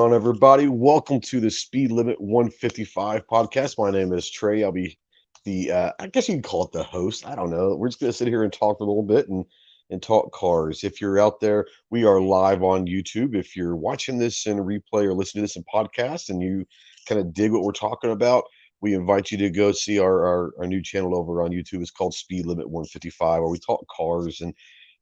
on, everybody? Welcome to the Speed Limit 155 podcast. My name is Trey. I'll be I guess you can call it the host. I don't know. We're just going to sit here and talk for a little bit and talk cars. If you're out there, we are live on YouTube. If you're watching this in replay or listening to this in podcast and you kind of dig what we're talking about, we invite you to go see our new channel over on YouTube. It's called Speed Limit 155, where we talk cars. And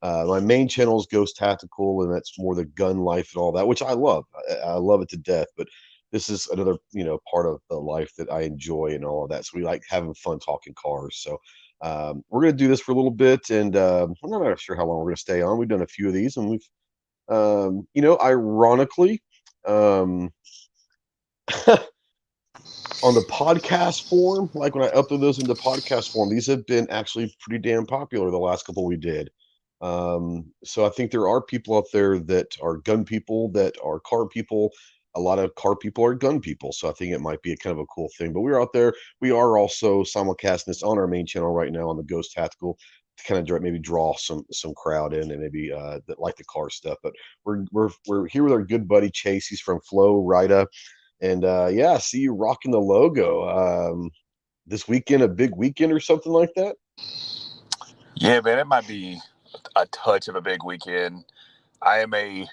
my main channel is Ghost Tactical, and that's more the gun life and all that, which I love. I love it to death. But this is another, part of the life that I enjoy and all of that. So we like having fun talking cars. So we're going to do this for a little bit, and I'm not sure how long we're going to stay on. We've done a few of these, and we've, ironically, um, on the podcast form, like when I upload those into podcast form, these have been actually pretty damn popular the last couple we did. So I think there are people out there that are gun people, that are car people. A lot of car people are gun people. So I think it might be a kind of a cool thing. But we're out there. We are also simulcasting this on our main channel right now on the Ghost Tactical to kind of maybe draw some crowd in and maybe that like the car stuff. But we're here with our good buddy Chase. He's from Flow Rida. And yeah, I see you rocking the logo. This weekend, a big weekend or something like that? Yeah, man, it might be a touch of a big weekend. I am a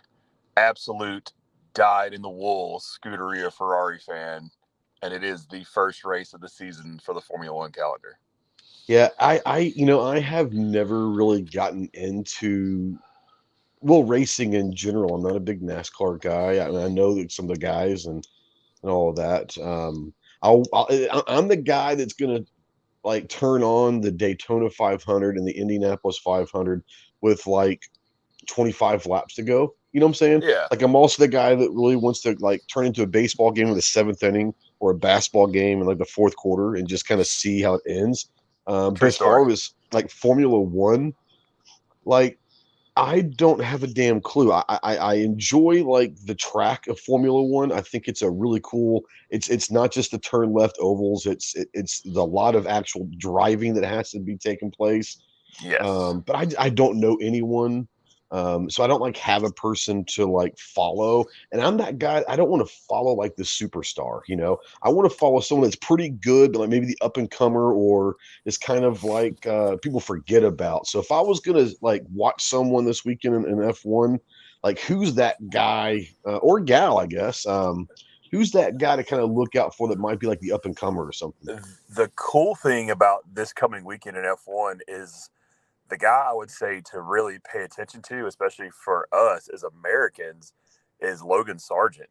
absolute dyed-in-the-wool Scuderia Ferrari fan, and it is the first race of the season for the Formula One calendar. Yeah, I have never really gotten into racing in general. I'm not a big NASCAR guy. I know that some of the guys and all of that. I'm the guy that's gonna like turn on the Daytona 500 and the Indianapolis 500 with like 25 laps to go. You know what I'm saying? Yeah. Like I'm also the guy that really wants to like turn into a baseball game in the seventh inning or a basketball game in like the fourth quarter and just kind of see how it ends. But as far as like Formula One, like I don't have a damn clue. I enjoy like the track of Formula One. I think it's a really cool. It's not just the turn left ovals. It's the lot of actual driving that has to be taking place. Yes. But I don't know anyone. So I don't like have a person to like follow. And I'm that guy. I don't want to follow like the superstar, I want to follow someone that's pretty good, but like maybe the up and comer or is kind of like people forget about. So if I was gonna like watch someone this weekend in F1, like who's that guy or gal, I guess. Who's that guy to kind of look out for that might be like the up and comer or something? The cool thing about this coming weekend in F1 is the guy I would say to really pay attention to, especially for us as Americans, is Logan Sargent.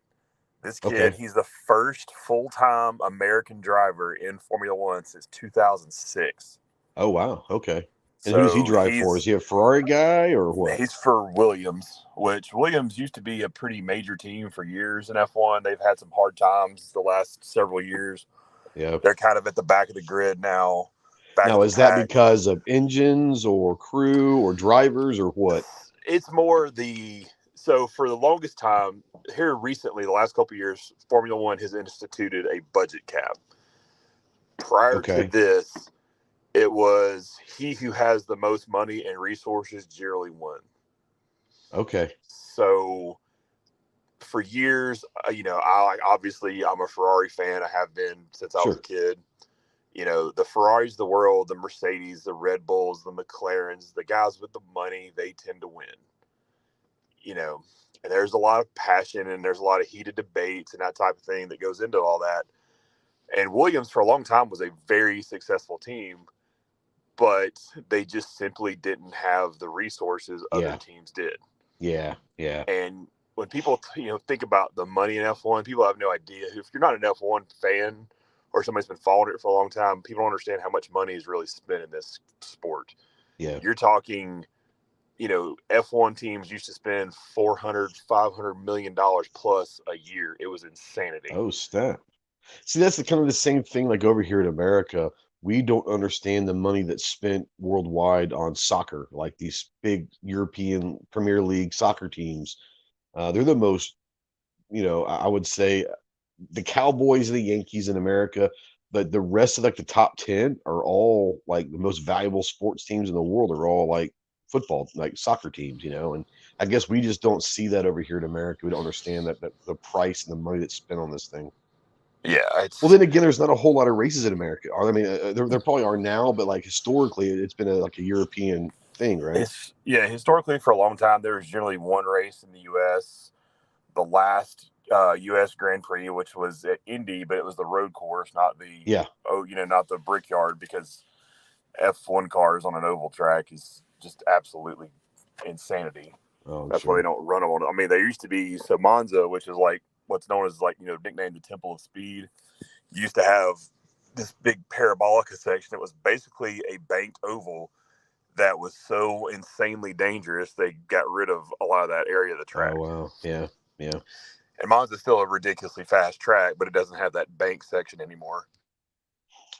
This kid, He's the first full-time American driver in Formula One since 2006. Oh, wow. Okay. And So who does he drive for? Is he a Ferrari guy or what? He's for Williams, which Williams used to be a pretty major team for years in F1. They've had some hard times the last several years. Yeah. They're kind of at the back of the grid now. Now, is that because of engines or crew or drivers or what? It's more so for the longest time, here recently, the last couple of years, Formula One has instituted a budget cap. Prior to this, it was he who has the most money and resources generally won. Okay. So for years, obviously I'm a Ferrari fan. I have been since I was a kid. The Ferraris of the world, the Mercedes, the Red Bulls, the McLarens, the guys with the money, they tend to win. And there's a lot of passion and there's a lot of heated debates and that type of thing that goes into all that. And Williams for a long time was a very successful team, but they just simply didn't have the resources other teams did. Yeah, yeah. And when people, think about the money in F1, people have no idea. If you're not an F1 fan or somebody's been following it for a long time, people don't understand how much money is really spent in this sport. Yeah. You're talking, F1 teams used to spend $400-500 million plus a year. It was insanity. Oh, snap. See, that's kind of the same thing like over here in America. We don't understand the money that's spent worldwide on soccer, like these big European Premier League soccer teams. They're the most, I would say the Cowboys and the Yankees in America, but the rest of like the top 10 are all like the most valuable sports teams in the world are all like football, like soccer teams, and I guess we just don't see that over here in America. We don't understand that the price and the money that's spent on this thing. Yeah, Well, it's then again, there's not a whole lot of races in America. I mean, there probably are now, but like historically, it's been like a European thing, right? historically for a long time there was generally one race in the U.S. The last U.S. Grand Prix, which was at Indy, but it was the road course, not the Yeah. not the Brickyard, because F1 cars on an oval track is just absolutely insanity. Oh, I'm That's why sure. they don't run them on. I mean, there used to be Monza, which is like what's known as nicknamed the Temple of Speed. Used to have this big parabolica section that was basically a banked oval that was so insanely dangerous they got rid of a lot of that area of the track. Oh, wow. Yeah. Yeah. And Monza's still a ridiculously fast track, but it doesn't have that bank section anymore.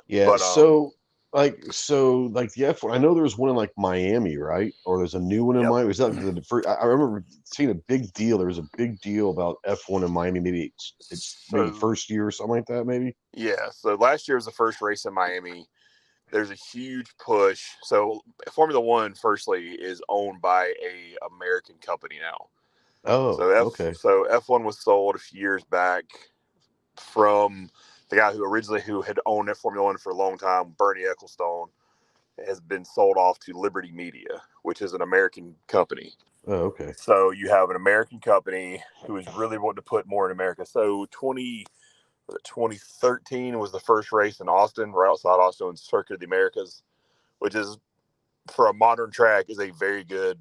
Yeah. But So like the F1, I know there was one in like Miami, right? Or there's a new one in yep. Miami. Was that the first? I remember seeing a big deal. There was a big deal about F1 in Miami. Maybe it's maybe the So first year or something like that. Maybe. yeah, so last year was the first race in Miami. There's a huge push. So Formula One, firstly, is owned by a American company now. Oh, okay. So F1 was sold a few years back from the guy who had owned Formula One for a long time, Bernie Ecclestone, has been sold off to Liberty Media, which is an American company. Oh, okay. So you have an American company who is really wanting to put more in America. So 2013 was the first race in Austin, right outside Austin, Circuit of the Americas, which is, for a modern track, is a very good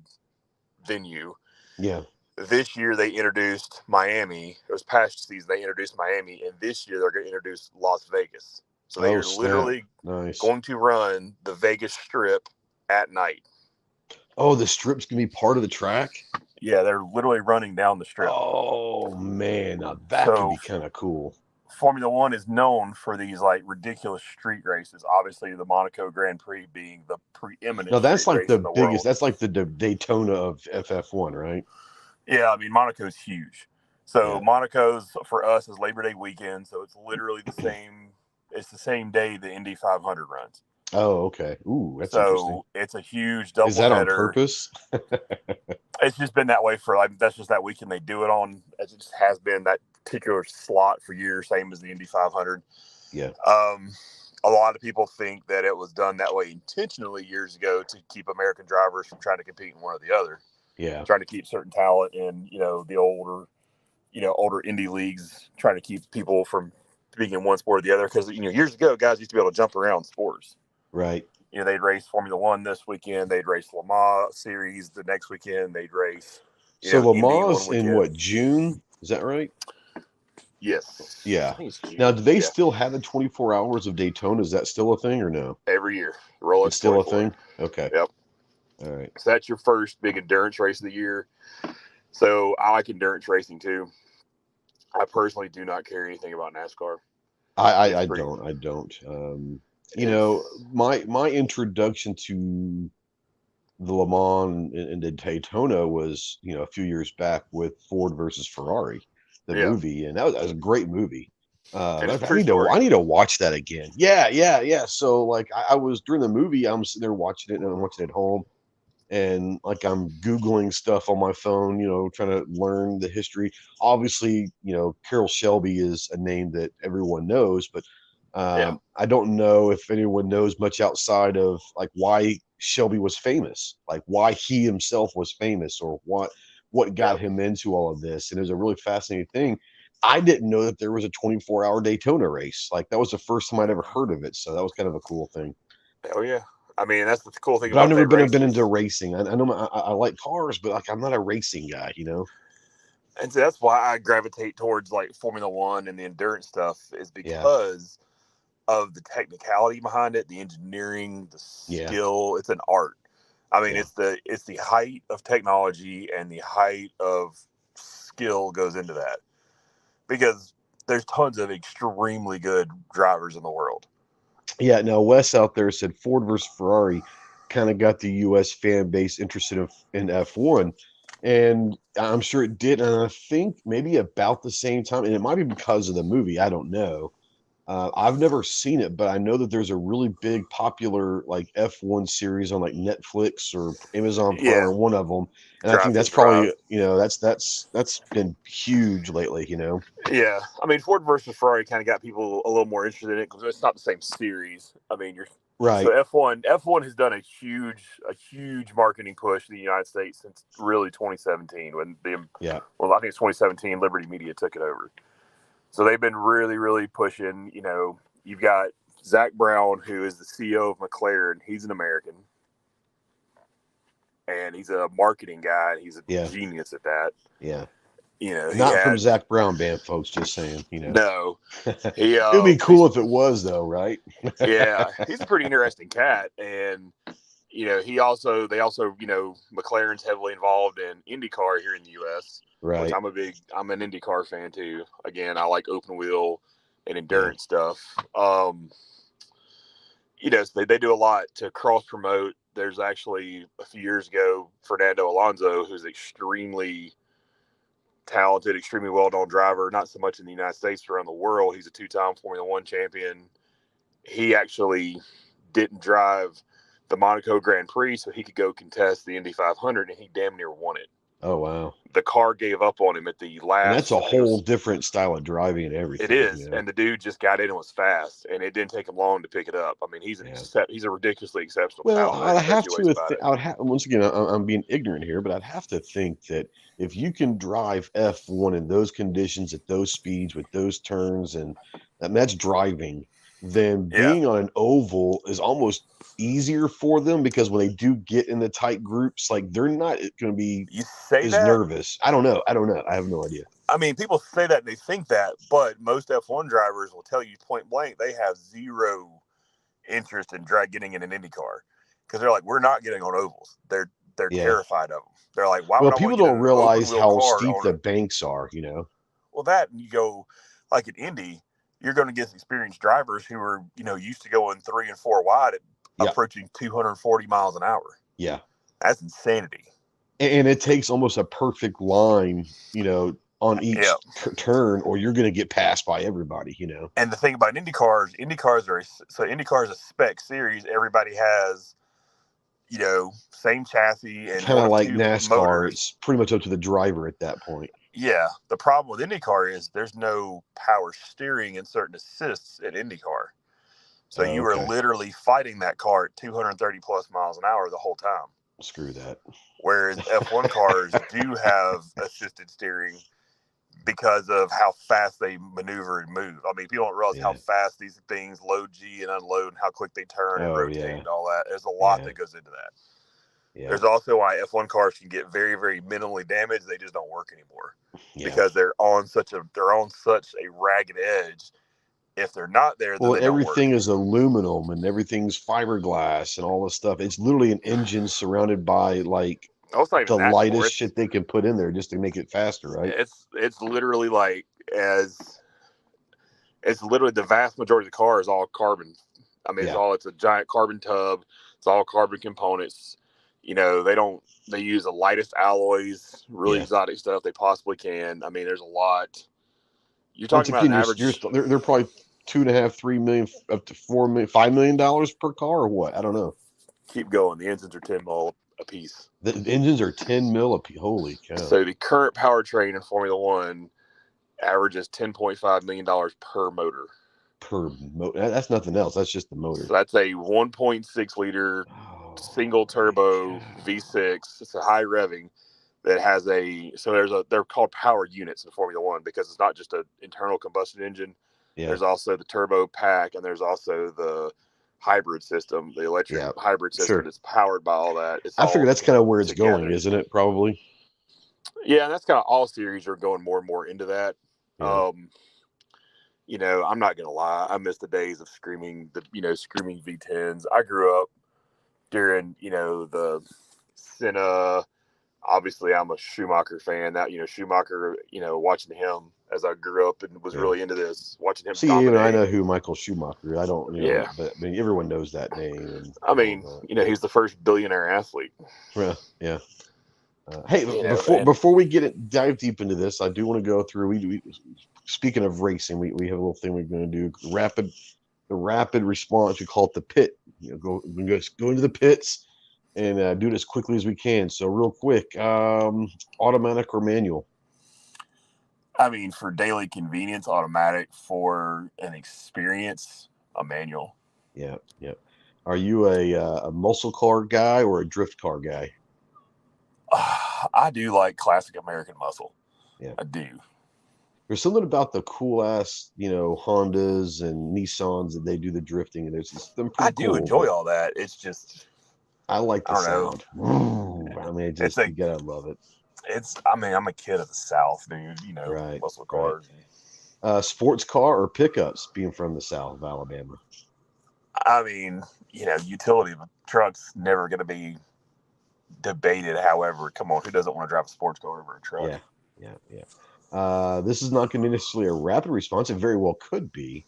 venue. Yeah. This year they introduced Miami. It was past season they introduced Miami, and this year they're going to introduce Las Vegas. So they Oh, are snap. literally Nice. going to run the Vegas Strip at night. Oh, the strip's gonna be part of the track. Yeah, they're literally running down the strip. Oh man, now that could So be kind of cool. Formula One is known for these like ridiculous street races. Obviously, the Monaco Grand Prix being the preeminent Now that's street like race the in the biggest. world. That's like the Daytona of FF1, right? Yeah, I mean Monaco's huge. So Yeah. Monaco's for us is Labor Day weekend, so it's literally the same. It's the same day the Indy 500 runs. Oh, okay. Ooh, that's interesting. So it's a huge Is that on doubleheader. purpose? It's just been that way for that's just that weekend they do it on. It just has been that particular slot for years, same as the Indy 500. Yeah. A lot of people think that it was done that way intentionally years ago to keep American drivers from trying to compete in one or the other. Yeah. Trying to keep certain talent in, the older indie leagues, trying to keep people from being in one sport or the other. Because, years ago, guys used to be able to jump around sports. Right. They'd race Formula One this weekend. They'd race Le Mans series the next weekend. They'd race, So Le Indy one Mans in weekend. what, June? Is that right? Yes. Yeah. I think it's June. Now, do they Yeah. still have the 24 hours of Daytona? Is that still a thing or no? Every year. Roll It's still 24. a thing? Okay. Yep. All right. So that's your first big endurance race of the year. So I like endurance racing too. I personally do not care anything about NASCAR. I don't. It's My introduction to the Le Mans and the Daytona was, a few years back with Ford versus Ferrari, the yeah, movie, and that was a great movie. and it's a I true need to story. I need to watch that again. Yeah. So like I was during the movie, I'm sitting there watching it and I'm watching it at home, and like I'm Googling stuff on my phone, trying to learn the history. Obviously, Carroll Shelby is a name that everyone knows, but Yeah, I don't know if anyone knows much outside of like why Shelby was famous, like why he himself was famous, or what yeah. got him into all of this. And it was a really fascinating thing. I didn't know that there was a 24-hour Daytona race. Like that was the first time I'd ever heard of it. So that was kind of a cool thing. Hell yeah. I mean, that's the cool thing But I've about never that been race been is, into racing. I know I like cars, but like I'm not a racing guy. and so that's why I gravitate towards like Formula One and the endurance stuff, is Yeah, because of the technicality behind it, the engineering, the yeah, skill. It's an art. I mean, yeah, it's the height of technology and the height of skill goes into that, because there's tons of extremely good drivers in the world. yeah. Now Wes out there said Ford versus Ferrari kind of got the U.S. fan base interested in F1, and I'm sure it did. And I think maybe about the same time, and it might be because of the movie. I don't know. I've never seen it, but I know that there's a really big popular like F1 series on like Netflix or Amazon Prime Yeah, or one of them, and I think Drive to that's probably Survive. that's been huge lately. Yeah, I mean Ford versus Ferrari kind of got people a little more interested in it because it's not the same series. I mean, so Right? F1 has done a huge marketing push in the United States since really 2017 when Yeah, well, I think it's 2017 Liberty Media took it over. So they've been really pushing. You've got Zach Brown, who is the CEO of McLaren. He's an American, and he's a marketing guy. And he's a yeah, genius at that. yeah. He Not from had Zach Brown band, folks. Just saying. no. He It would be he's cool if it was, though, right? yeah, he's a pretty interesting cat, and they also McLaren's heavily involved in IndyCar here in the U.S., which Right. I'm an IndyCar fan too. Again, I like open wheel and Yeah. endurance stuff. So they do a lot to cross promote. There's actually a few years ago, Fernando Alonso, who's extremely talented, extremely well known driver, not so much in the United States, but around the world. He's a 2-time Formula One champion. He actually didn't drive the Monaco Grand Prix so he could go contest the Indy 500, and he damn near won it. Oh, wow. The car gave up on him at the And that's last. a I think it whole was. different style of driving and It everything. is, and the dude just got in and was fast, and it didn't take him long to pick it up. I mean, Yeah. he's a ridiculously exceptional Well, talent. I'd There's no have two ways to. about it. I would have. Once again, I'm being ignorant here, but I'd have to think that if you can drive F1 in those conditions, at those speeds, with those turns, and that's driving, then Yeah, being on an oval is almost easier for them because when they do get in the tight groups, like they're not going to be you say as that. nervous. I don't know. I don't know. I have no idea. I mean, people say that and they think that, but most F1 drivers will tell you point blank they have zero interest in getting in an Indy car because they're like, we're not getting on ovals. They're Yeah. terrified of them. They're like, why Well, would I want people to get in don't an open realize wheel how car steep on the a banks are. well that and you go like at Indy, you're going to get experienced drivers who are used to going 3 and 4 wide at Yeah. approaching 240 miles an hour. Yeah. That's insanity. And it takes almost a perfect line, on Yeah. each turn, or you're going to get passed by everybody. And the thing about Indy cars is a spec series. Everybody has same chassis and Kind one of of like two NASCAR, motors. it's pretty much up to the driver at that point. Yeah, the problem with IndyCar is there's no power steering and certain assists at IndyCar. So Oh, you are okay. literally fighting that car at 230 plus miles an hour the whole time. Screw that. Whereas F1 cars do have assisted steering because of how fast they maneuver and move. I mean, people don't realize how Yeah. fast these things load G and unload and how quick they turn and Oh, rotate yeah. and all that. There's a lot Yeah. that goes into that. Yeah. There's also why F1 cars can get very, very minimally damaged. They just don't work anymore Yeah. because they're on such a ragged edge. If they're not there, then Well, they don't work. everything is aluminum and everything's fiberglass and all this stuff. It's literally an engine surrounded by like Oh, it's not even the that anymore. lightest shit they can put in there just to make it faster, right? It's literally like it's literally the vast majority of the car is all carbon. I mean, Yeah. it's a giant carbon tub. It's all carbon components. They use the lightest alloys, really Yeah. exotic stuff they possibly can. I mean, there's a lot. You're Once talking about again, an you're average. they're probably 2.5, 3 million, up to 4 million, $5 million per car, or what? I don't know. Keep going. The engines are 10 mil a piece. The engines are 10 mil a piece. Holy cow! So the current powertrain in Formula One averages $10.5 million per motor. That's nothing else. That's just the motor. So that's a 1.6 liter Oh single my turbo god! V6. It's a high revving that has they're called power units in Formula One because it's not just an internal combustion engine. Yeah, There's also the turbo pack and there's also the hybrid system, the electric yeah, hybrid system sure. that's powered by all that. It's I figure all that's kind of where it's going, together. isn't it? Probably. Yeah, and that's kind of all series are going more and more into that. Yeah. I'm not gonna lie, I miss the days of screaming V10s. I grew up during the Senna. Obviously, I'm a Schumacher fan. That Schumacher, watching him as I grew up and was Yeah. really into this, watching him See, even I dominate. know who Michael Schumacher. I don't, Yeah, but I mean, everyone knows that name and I all mean, that. he's the first billionaire athlete. Yeah, yeah. Hey, And before we dive deep into this, I do want to go through. We speaking of racing, we have a little thing we're going to do. The rapid response. We call it the pit. We go into the pits and do it as quickly as we can. So real quick, automatic or manual? I mean, for daily convenience, automatic. For an experience, a manual. Yeah. Are you a muscle car guy or a drift car guy? I do like classic American muscle. Yeah. I do. There's something about the cool ass, Hondas and Nissans that they do the drifting, and them I pretty do cool. enjoy all that. It's just, I like the I don't know. sound. I mean, you gotta love it. I mean, I'm a kid of the South, dude. Right. Muscle cars. Sports car or pickups, being from the South of Alabama? I mean, utility trucks never going to be debated. However, come on, who doesn't want to drive a sports car over a truck? Yeah. This is not going to be necessarily a rapid response. It very well could be.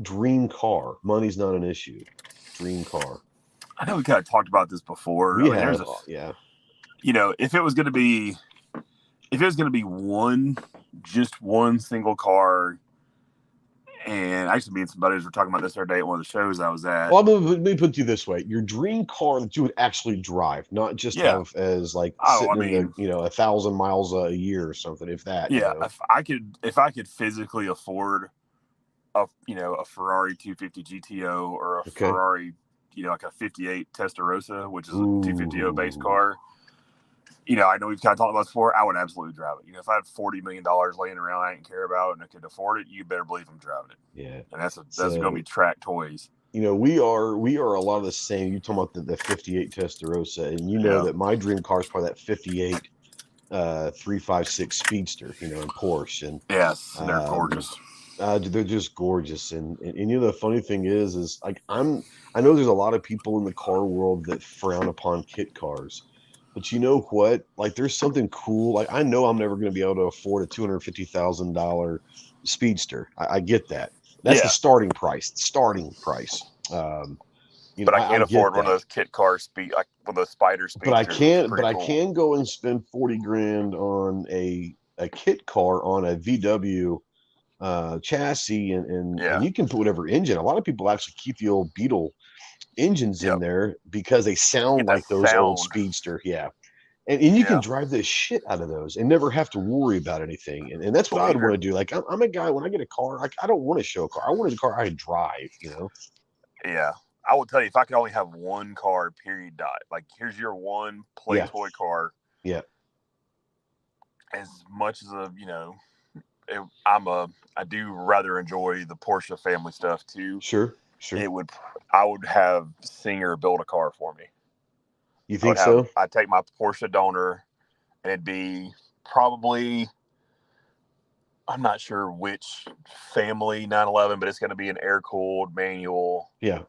Dream car. Money's not an issue. Dream car. I know we kind of talked about this before. Yeah. If it was going to be just one single car, and actually me and some buddies were talking about this the other day at one of the shows I was at. Well, let me put it to you this way: your dream car that you would actually drive, not just have as like sitting in the 1,000 miles a year or something. If that, yeah, if I could physically afford a Ferrari 250 GTO or a Ferrari, like a 58 Testarossa, which is a 250 base car. I know we've kind of talked about this before. I would absolutely drive it. If I had $40 million laying around I didn't care about and I could afford it, you better believe I'm driving it. Yeah. And that's going to be track toys. We are a lot of the same. You talking about the 58 Testarossa, and that my dream car is probably that 58 356 Speedster, in Porsche. And yes, they're gorgeous. They're just gorgeous. And the funny thing is like I know there's a lot of people in the car world that frown upon kit cars. But you know what? Like, there's something cool. Like, I know I'm never going to be able to afford a $250,000 Speedster. I get that. That's the starting price. But I can't afford one of those kit cars, like one of those Spider Speedsters. I can go and spend 40 grand on a kit car on a VW chassis, and you can put whatever engine. A lot of people actually keep the old Beetle engines in there because they sound like those old Speedster. Yeah. And you can drive the shit out of those and never have to worry about anything. And that's what I would want to do. Like, I'm a guy, when I get a car, like, I don't want a show car. I want a car I drive, Yeah. I will tell you, if I could only have one car, period, like, here's your one toy car. Yeah. As much as I do rather enjoy the Porsche family stuff too. Sure. I would have Singer build a car for me. You think so? I'd take my Porsche donor, and it'd be probably, I'm not sure which family 911, but it's going to be an air-cooled manual. Yeah.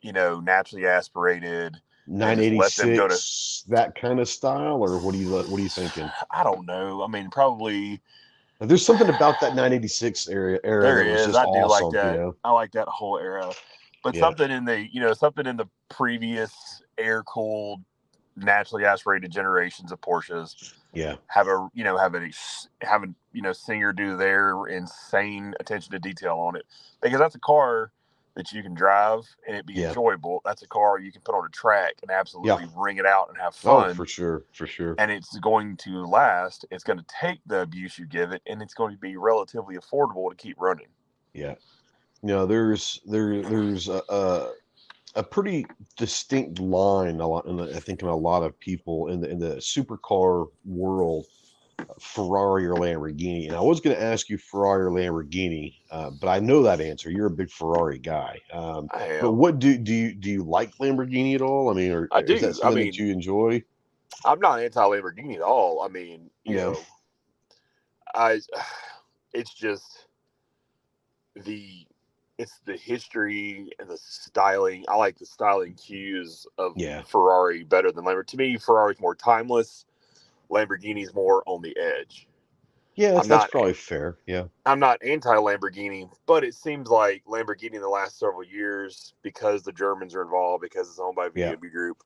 Naturally aspirated. 986, that kind of style, or what are you thinking? I don't know. I mean, probably. There's something about that 986 era there that was is. just I do awesome, like that. I like that whole era. But something in the previous air-cooled, naturally aspirated generations of Porsches. Yeah. Have Singer do their insane attention to detail on it, because that's a car that you can drive and it'd be enjoyable. That's a car you can put on a track and absolutely ring it out and have fun. Oh, for sure. And it's going to last. It's going to take the abuse you give it, and it's going to be relatively affordable to keep running. Yeah. There's a pretty distinct line I think in a lot of people in the supercar world, Ferrari or Lamborghini. And I was going to ask you Ferrari or Lamborghini, but I know that answer. You're a big Ferrari guy. But what do you like Lamborghini at all? I mean, I do. Is that something that you enjoy? I'm not anti-Lamborghini at all. I mean, it's just it's the history and the styling. I like the styling cues of Ferrari better than Lamborghini. To me, Ferrari's more timeless. Lamborghini's more on the edge. Yeah, that's probably fair. Yeah. I'm not anti-Lamborghini, but it seems like Lamborghini in the last several years, because the Germans are involved, because it's owned by VW Group,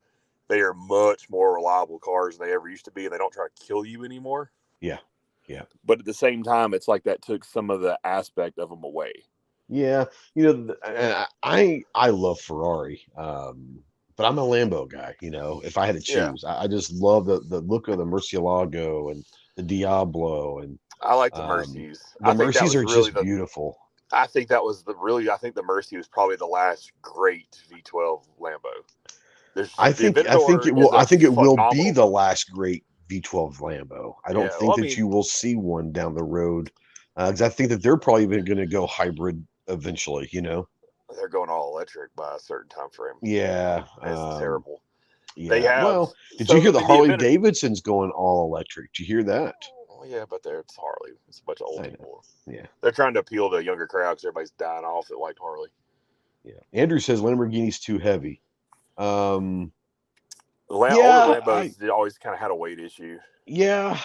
they are much more reliable cars than they ever used to be, and they don't try to kill you anymore. Yeah. Yeah. But at the same time, it's like that took some of the aspect of them away. Yeah. You know, I love Ferrari. But I'm a Lambo guy, you know, if I had to Yeah. choose. I just love the look of the Murcielago and the Diablo, and I like the Mercies. the I think that Mercies was are really just beautiful. I think that was I think the Mercy was probably the last great V12 Lambo. The Aventador is I a think it will be phenomenal. the last great V12 Lambo. I don't Yeah, well, think I that mean, you will see one down the road, because I think that they're probably even going to go hybrid eventually. You know? they're going all electric by a certain time frame. Yeah. It's terrible. They Yeah. have Well, did you hear I the mean, the Harley Aventador. Davidson's going all electric? Did you hear that? Oh, yeah, but it's Harley. It's a bunch of old I know. people. Yeah. They're trying to appeal to a younger crowd because everybody's dying off that liked Harley. Yeah. Andrew says Lamborghini's too heavy. Older Yeah, Lambos always kind of had a weight issue. yeah.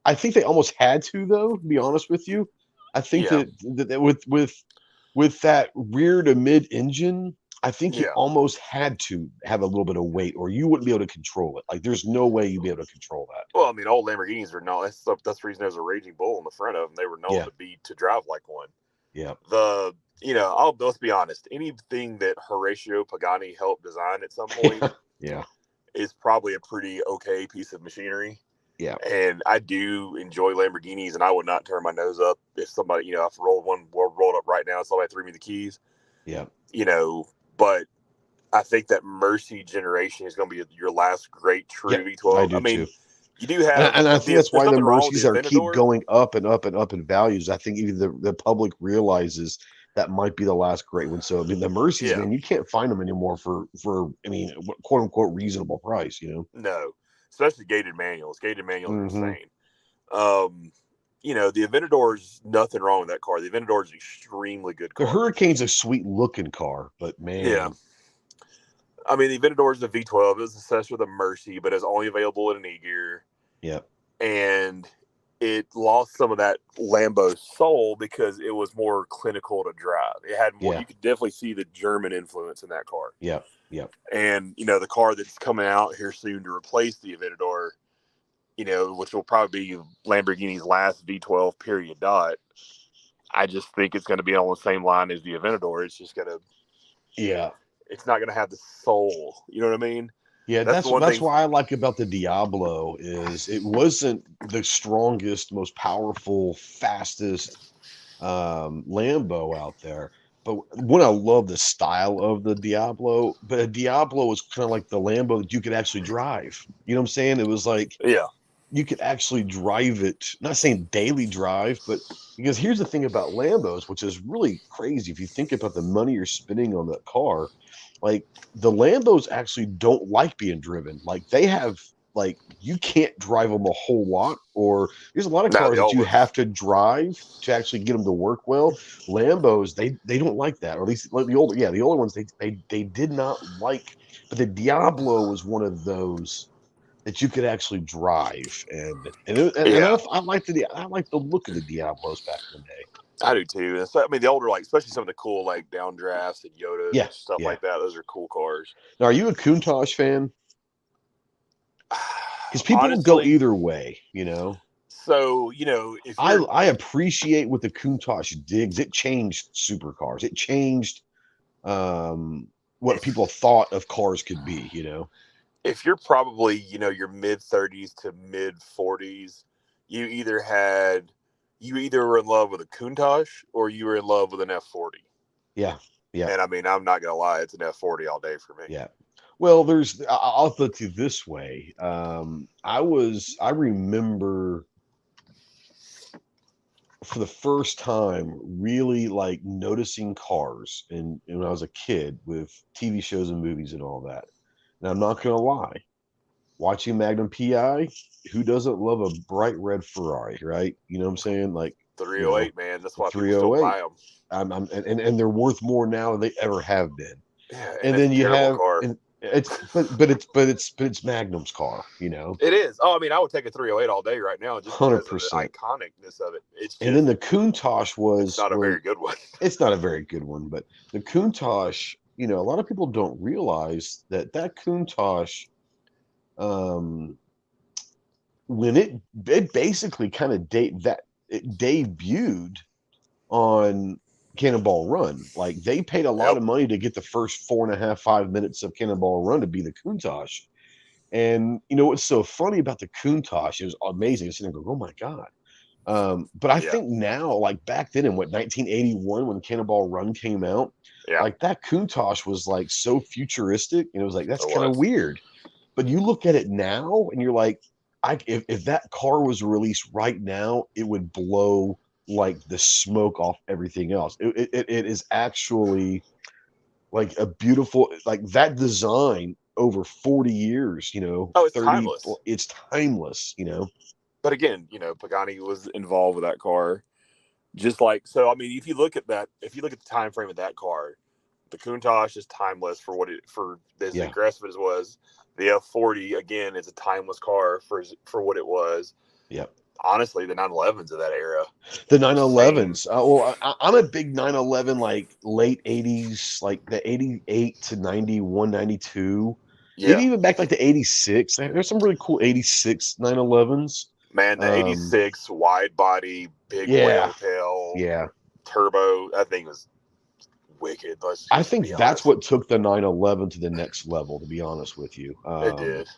I think they almost had to, though, to be honest with you. I think Yeah, that with that rear to mid engine, I think you yeah. almost had to have a little bit of weight, or you wouldn't be able to control it. Like, there's no way you'd be able to control that. Well, I mean, old Lamborghinis were no. That's the reason there's a Raging Bull in the front of them. They were known Yeah, to drive like one. yeah, Let's be honest. Anything that Horatio Pagani helped design at some point yeah, is probably a pretty okay piece of machinery. yeah. And I do enjoy Lamborghinis, and I would not turn my nose up if somebody, if rolled up right now, somebody threw me the keys, Yeah. But I think that Mercy generation is going to be your last great true Yep, I V12. I do too. mean, you do have And I think that's there's why the nothing wrong with Mercies the are keep Aventador. going up and up and up in values. I think even the public realizes that might be the last great one. So I mean, the Mercies, Yeah, man, you can't find them anymore for I mean, quote unquote reasonable price. You know. no, especially gated manuals. Gated manuals are Mm-hmm. insane. The Aventador's nothing wrong with that car. The Aventador's an extremely good The car. Hurricane's a sweet looking car, but Yeah. man, I mean, the Aventador is a V12. It was assessed with a Mercy, but it's only available in an E-Gear. yeah, And it lost some of that Lambo soul because it was more clinical to drive. It had more, yeah, you could definitely see the German influence in that car. yeah, yeah. And, the car that's coming out here soon to replace the Aventador, which will probably be Lamborghini's last V12 period dot. I just think it's going to be on the same line as the Aventador. It's just going to, Yeah. it's not going to have the soul. You know what I mean? Yeah, That's the one that's thing. what I like about the Diablo is it wasn't the strongest, most powerful, fastest Lambo out there. But one, I love the style of the Diablo, but a Diablo was kind of like the Lambo that you could actually drive. You know what I'm saying? It was like Yeah. you could actually drive it, not saying daily drive, but because here's the thing about Lambos, which is really crazy. If you think about the money you're spending on that car, like the Lambos actually don't like being driven. Like they have, like you can't drive them a whole lot, or there's a lot of Now cars the that old you ones. have to drive to actually get them to work well. Lambos, they don't like that, or at least like the older ones, they did not like. But the Diablo was one of those that you could actually drive, Yeah. I like the look of the Diablos back in the day. I do too. And so, I mean, the older, especially some of the cool, downdrafts and Yodas Yeah, and stuff yeah. like that. Those are cool cars. Now, are you a Countach fan? Because people go Honestly, either way, you know. so, if you're, I appreciate what the Countach digs. It changed supercars. It changed what if, people thought of cars could be, you know. if you're probably, your mid 30s to mid 40s, you either were in love with a Countach or you were in love with an F40. Yeah, yeah, And I mean, I'm not going to lie, it's an F40 all day for me. yeah. Well, I'll put it this way. I remember for the first time really like noticing cars and when I was a kid with TV shows and movies and all that. And I'm not gonna lie, watching Magnum PI, who doesn't love a bright red Ferrari, right? You know what I'm saying? Like, you know, 308, man. That's the why people still 308. buy them. And they're worth more now than they ever have been. Yeah, and And it's then a you terrible have car. and it's Magnum's car, you know, It is. Oh, I mean, I would take a 308 all day right now just because of the 100%. iconicness of it. It's And then just, the Countach it's not a very good one. it's not a very good one, but the Countach a lot of people don't realize that Countach, um, when it basically kind of it debuted on Cannonball Run. Like they paid a lot Yep. of money to get the first 4.5, 5 minutes of Cannonball Run to be the Countach. And what's so funny about the Countach? It was amazing. Sitting there going, oh my God. But I Yeah. think now, like back then in 1981, when Cannonball Run came out, Yeah. like that Countach was like so futuristic, and it was like that's It kind of was. weird. But you look at it now, and you're like, if that car was released right now, it would blow like the smoke off everything else. It is actually like a beautiful, like that design over 40 years, Oh, it's 30, timeless. it's timeless, But again, Pagani was involved with that car. Just like so, I mean, if you look at the time frame of that car, the Countach is timeless for as Yeah. aggressive as it was. The F40 again is a timeless car for what it was. Yep. Honestly, the 911s of that era. The 911s. Well, I'm a big 911, like late 80s, like the 88 to 91, 92. Yeah, Maybe even back like the 86. There's some really cool 86 911s. man, the 86 wide body, big Yeah. whale tail, Yeah. turbo. That thing was wicked. Let's I just think be that's honest. what took the 911 to the next level, to be honest with you. It did.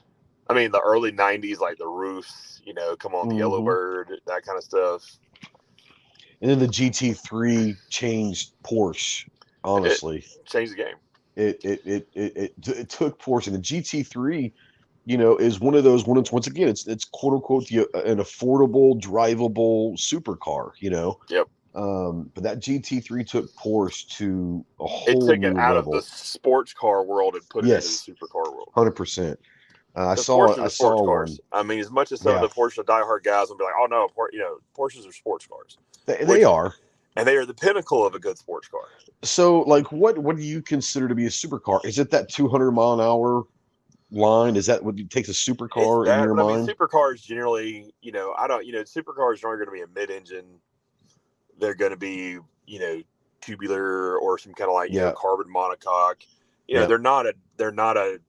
I mean, the early 90s, like the roofs, come on, the Yellowbird, that kind of stuff. And then the GT3 changed Porsche, honestly. It changed the game. It took Porsche. And the GT3, is one of those once again, it's quote unquote an affordable, drivable supercar, Yep. But that GT3 took Porsche to a It whole took it new out of level. the sports car world and put it into the Yes, supercar world. 100%. I Because saw Porsches are I sports saw cars. one. I mean, as much as some of the Porsche diehard guys will be like, "Oh no, Porsches are sports cars," They are, and they are the pinnacle of a good sports car. so like, what do you consider to be a supercar? Is it that 200-mile-an-hour line? Is that what takes a It's supercar in that, your but I mean, mind? supercars generally, I don't, supercars aren't going to be a mid-engine. They're going to be, tubular or some kind of like, Yeah, carbon monocoque. yeah. They're not a, they're not a,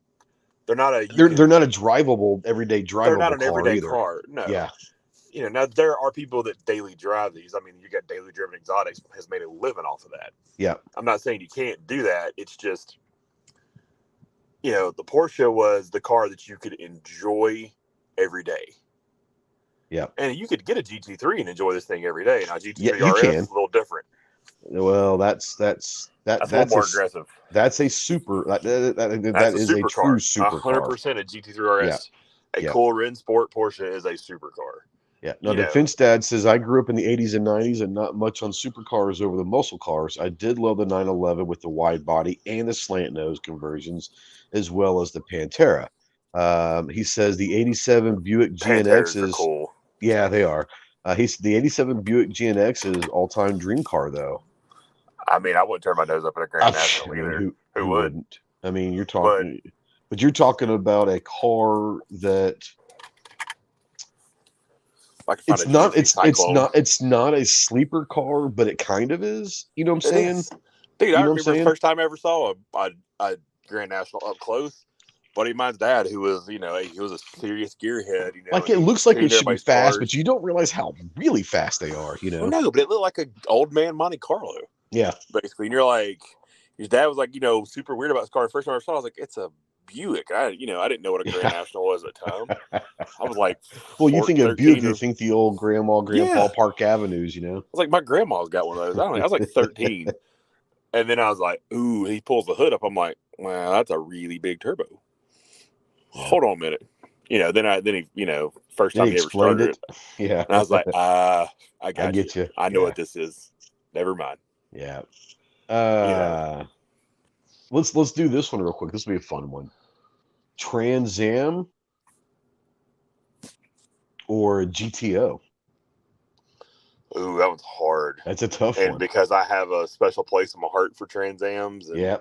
they're not a, They're not a drivable, everyday they're not drivable an car everyday either. car. No. Yeah, Now there are people that daily drive these. I mean, you got daily driven exotics has made a living off of that. yeah. I'm not saying you can't do that. It's just, the Porsche was the car that you could enjoy every day. Yeah. And you could get a GT3 and enjoy this thing every day. Now GT3 You RS can. is a little different. Well, that's a little more aggressive. That's a super. That is a true supercar. supercar. 100% a GT3 RS. Yeah. A Yeah. cool Ren Sport Porsche is a supercar. Yeah. Now, Defense Dad says, I grew up in the 80s and 90s and not much on supercars over the muscle cars. I did love the 911 with the wide body and the slant nose conversions, as well as the Pantera. He says the 87 Buick Panteras GNX are is, cool. yeah, they are. He's the 87 Buick GNX is all-time dream car, though. I mean, I wouldn't turn my nose up at a Grand National either. Who would? Wouldn't? I mean, you're talking, but you're talking about a car that it's not a sleeper car, but it kind of is. You know what I'm saying? Dude, I remember the first time I ever saw a Grand National up close. Buddy of mine's dad, who was, he was a serious gearhead. Like it looks like it should be fast, but you don't realize how really fast they are. Well, no, but it looked like an old man Monte Carlo. Yeah, basically. And you're like, his dad was like, super weird about this car. The first time I saw it, I was like, it's a Buick. I didn't know what a Grand National was at the time. I was like, well, you think of Buick, you think the old grandpa Park Avenues, I was like, my grandma's got one of those. I was like 13. And then I was like, ooh, he pulls the hood up. I'm like, wow, that's a really big turbo. Yeah. Hold on a minute. Then he first time he ever started it. Yeah. And I was like, I get you. I know what this is. Never mind. Yeah. Let's do this one real quick. This will be a fun one. Trans Am or GTO? Ooh, that one's hard. That's a tough one. And because I have a special place in my heart for Trans Ams. And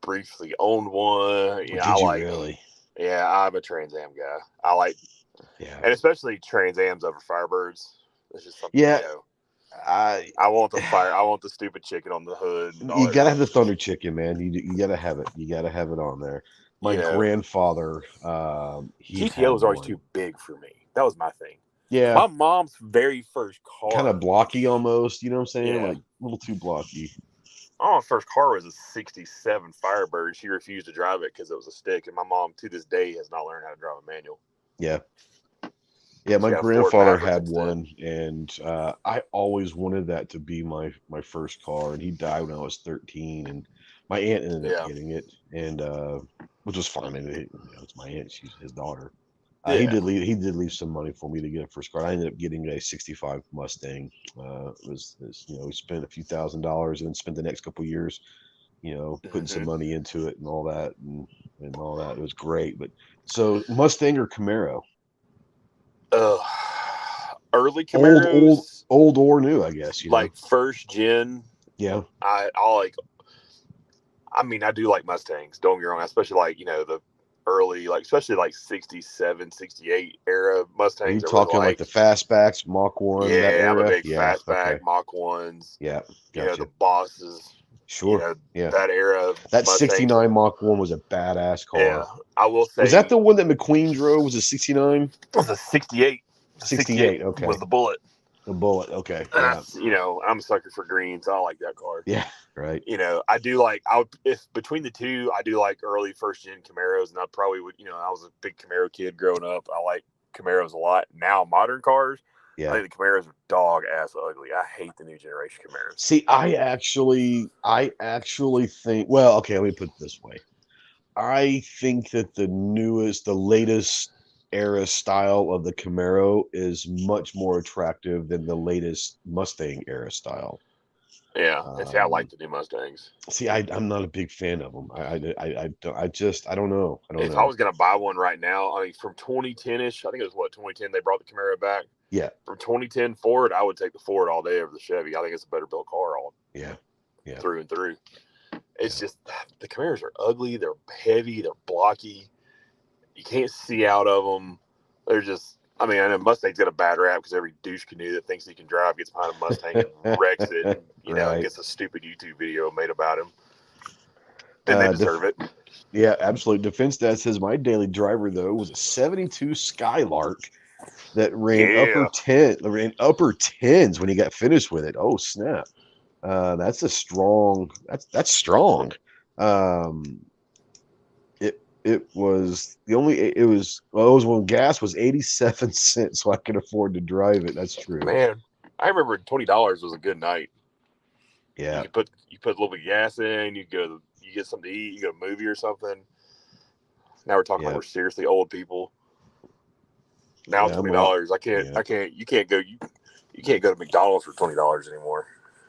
briefly owned one. Did you really? Yeah, I'm a Trans Am guy. I like, and especially Trans Ams over Firebirds. It's just something, I I want the fire. I want the stupid chicken on the hood and all you that gotta have the stuff. Thunder Chicken, man. You gotta have it. You gotta have it on there. My You know, grandfather, he GTO had was always one. too big for me. That was my thing. Yeah, My mom's very first kind of car. blocky almost. You know what I'm saying? Yeah. Like a little too blocky. My mom's first car was a '67 Firebird. She refused to drive it because it was a stick, and my mom to this day has not learned how to drive a manual. Yeah. Yeah, She my got a Ford grandfather Maverick had instead. one, and I always wanted that to be my first car. And he died when I was 13, and my aunt ended up Yeah. getting it, and which was fine. I mean, it's my aunt; she's his daughter. Yeah. He did leave some money for me to get a first car. I ended up getting a '65 Mustang. It was we spent a few $1,000s and then spent the next couple years, putting some Mm-hmm. money into it and all that and all that. It was great. But so Mustang or Camaro? Uh, early Old, old, Camaros, old or new, I guess, like first gen. Yeah. I like. I mean, I do like Mustangs. Don't get me wrong, especially like the early, like especially like '67, '68 era Are you Mustangs. I really talking like the like. fastbacks, Mach 1, that Yeah, I'm a era? big Yeah. fastback Okay. Mach ones. Yeah. The Gotcha. bosses. Sure. Yeah. That era of That Mustangs. 69 Mach 1 was a badass car. Yeah, I will Was that say the one that McQueen drove? Was it 69? it was a '68. The '68 68. was Okay. the Bullet. The Bullet. Okay. And Yeah. I'm a sucker for green, so I like that car. Yeah. Right. I do like. If between the two, I do like early first gen Camaros, and I probably would. I was a big Camaro kid growing up. I like Camaros a lot. Now modern cars, I Yeah. think the Camaros are dog ass ugly. I hate the new generation Camaros. See, I actually think, well, okay, let me put it this way. I think that the latest era style of the Camaro is much more attractive than the latest Mustang era style. Yeah, and see, I like Um, the new Mustangs. see, I'm not a big fan of them. I don't know. I don't If I know. was gonna buy one right now, I mean, from 2010 ish, I think it was 2010 they brought the Camaro back. Yeah, From 2010 forward, I would take the Ford all day over the Chevy. I think it's a better built car all yeah, yeah, through and through. It's yeah. just the Camaros are ugly. They're heavy. They're blocky. You can't see out of them. They're just. I mean, I know Mustang's got a bad rap because every douche canoe that thinks he can drive gets behind a Mustang and wrecks it, and Right. gets a stupid YouTube video made about him. And they Def deserve it. Yeah, absolutely. Defense Dad says my daily driver though was a '72 Skylark that Yeah. ran upper tens when he got finished with it. Oh snap! That's a strong. That's strong. Um, it was the only. It was well, it was when gas was 87 cents, so I could afford to drive it. That's true. Man, I remember $20 was a good night. Yeah, You put a little bit of gas in. You get something to eat. You go to a movie or something. Now we're talking like yeah, we're seriously old people. Now yeah. I'm a lot. $20. Yeah, I can't. You can't go to McDonald's for $20 anymore.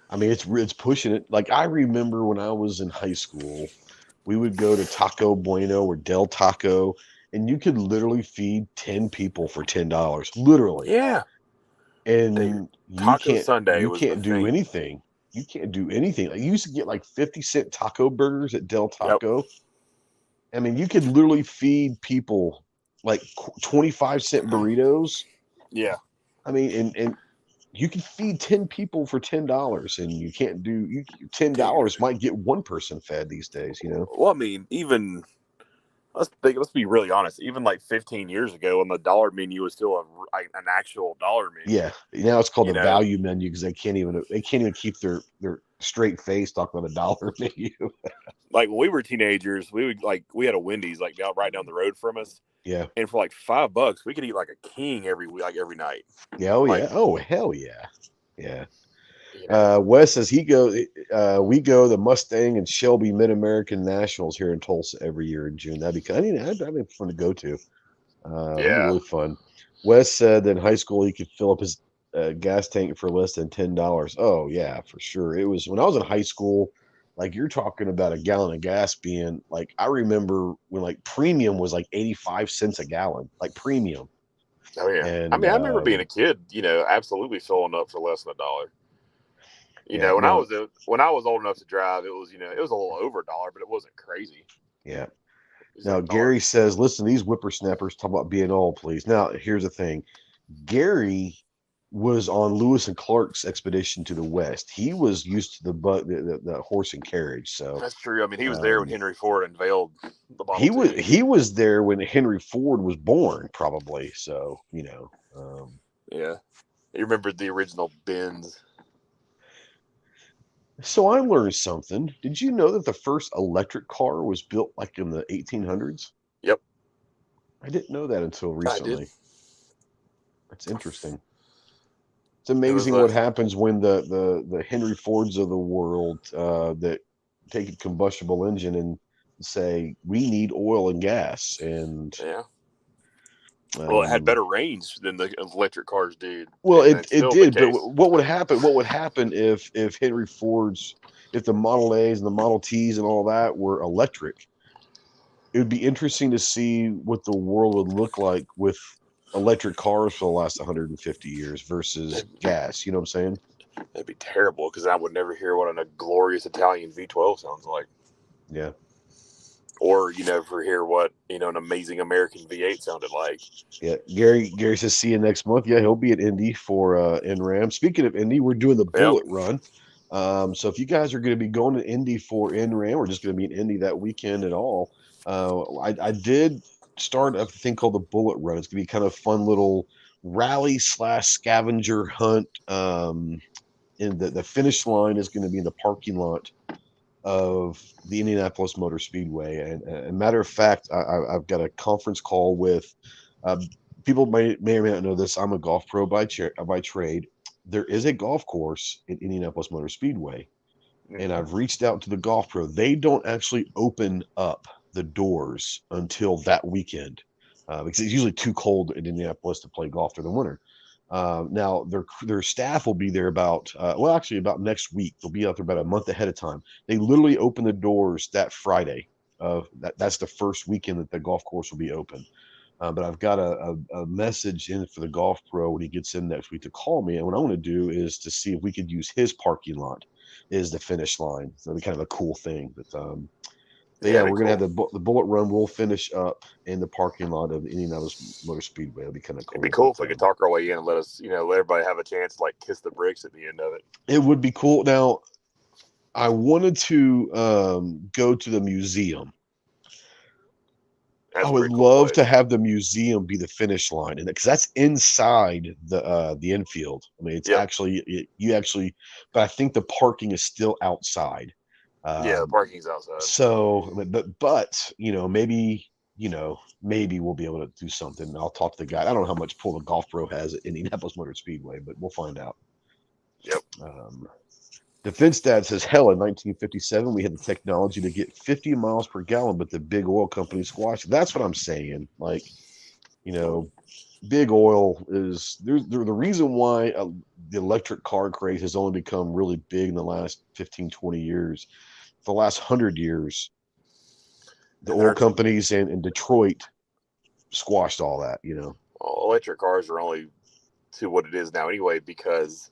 I mean it's pushing it. Like I remember when I was in high school, we would go to Taco Bueno or Del Taco, and you could literally feed 10 people for $10. Literally. Yeah, dude. And Taco Sunday you was the can't do thing. anything. You can't do anything. Like, you used to get like 50-cent taco burgers at Del Yep. Taco. I mean, you could literally feed people like 25-cent burritos. Yeah. I mean, and you can feed 10 people for $10, and you can't do you Dude. $10 might get one person fed these days. Well, I mean, even let's be really honest. Even like 15 years ago, when the dollar menu was still an actual dollar menu. Yeah. Now it's called You the know, value menu because they can't even keep their straight face talking about a dollar menu. like when we were teenagers, we had a Wendy's like right down the road from us, Yeah. and for like $5, we could eat like a king every night. Yeah. Oh Like yeah. Oh hell yeah. Yeah. you know, Wes says we go the Mustang and Shelby Mid American Nationals here in Tulsa every year in June. That'd be fun to go to. That'd be yeah, really fun. Wes said that in high school he could fill up his gas tank for less than $10. Oh yeah, for sure. It was when I was in high school. Like you're talking about a gallon of gas being like I remember when like premium was like 85 cents a gallon, like premium. oh yeah. I And mean, I remember being a kid, absolutely filling up for less than a dollar. yeah, no, When I was old enough to drive, it was a little over a dollar, but it wasn't crazy. yeah. It was Now like a dollar. Gary says, listen, these whippersnappers talk about being old, please. Now here's the thing. Gary was on Lewis and Clark's expedition to the West. He was used to the horse and carriage. So That's true. I mean, he was there when um, Henry Ford unveiled the Model T. he was there when Henry Ford was born, probably. So Yeah. You remember the original Benz? so I learned something. Did you know that the first electric car was built like in the 1800s? Yep, I didn't know that until I did. recently. That's interesting. It's It was amazing what happens when the Henry Fords of the world that take a combustible engine and say we need oil and gas, and yeah. Well, it had um, better range than the electric cars did, well, and that's it still the did. But case. what would happen? What would happen if Henry Ford's if the Model A's and the Model T's and all that were electric? It would be interesting to see what the world would look like with electric cars for the last 150 years versus gas. You know what I'm saying? That'd be terrible because I would never hear what a glorious Italian V12 sounds like, Yeah. or you never hear what an amazing American V8 sounded like. Yeah, Gary says see you next month. Yeah, he'll be at Indy for NRAM. Speaking of Indy, we're doing the Yep. Bullet Run. So if you guys are going to be going to Indy for NRAM, we're just going to be in Indy that weekend at all. I did start a thing called the Bullet Run. It's going to be kind of fun little rally slash scavenger hunt. And the finish line is going to be in the parking lot of the Indianapolis Motor Speedway. And a matter of fact, I've got a conference call with uh, people may or may not know this. I'm a golf pro by trade. There is a golf course in Indianapolis Motor Speedway, and Mm-hmm. I've reached out to the golf pro. They don't actually open up the doors until that weekend because it's usually too cold in Indianapolis to play golf during the winter. Now their staff will be there about actually about next week. They'll be out there about a month ahead of time. They literally open the doors that Friday. That's the first weekend that the golf course will be open. But I've got a message in for the golf pro when he gets in next week to call me. And what I want to do is to see if we could use his parking lot is the finish line. So it'll be kind of a cool thing. But Yeah, yeah, it'd be we're gonna have cool. the Bullet Run. We'll finish up in the parking lot of the Indianapolis Motor Speedway. It'll be kind of It'd be cool. cool if we could talk our way in and let everybody have a chance to like kiss the bricks at the end of it. It would be cool. Now, I wanted to go to the museum. I That's a would pretty cool love to place. have the museum be the finish line, and because that's inside the infield. I mean, it's Yep. actually you actually, but I think the parking is still outside. Yeah, the Um, parking's outside. so, but maybe we'll be able to do something. I'll talk to the guy. I don't know how much pull the golf pro has at Indianapolis Motor Speedway, but we'll find out. Yep. Um, Defense Dad says, hell, in 1957, we had the technology to get 50 miles per gallon, but the big oil companies squashed it. That's what I'm saying. Like, you know, big oil is the reason why the electric car craze has only become really big in the last 15, 20 years. For the last 100 years, the And oil they're companies and Detroit squashed all that. electric cars are only to what it is now anyway because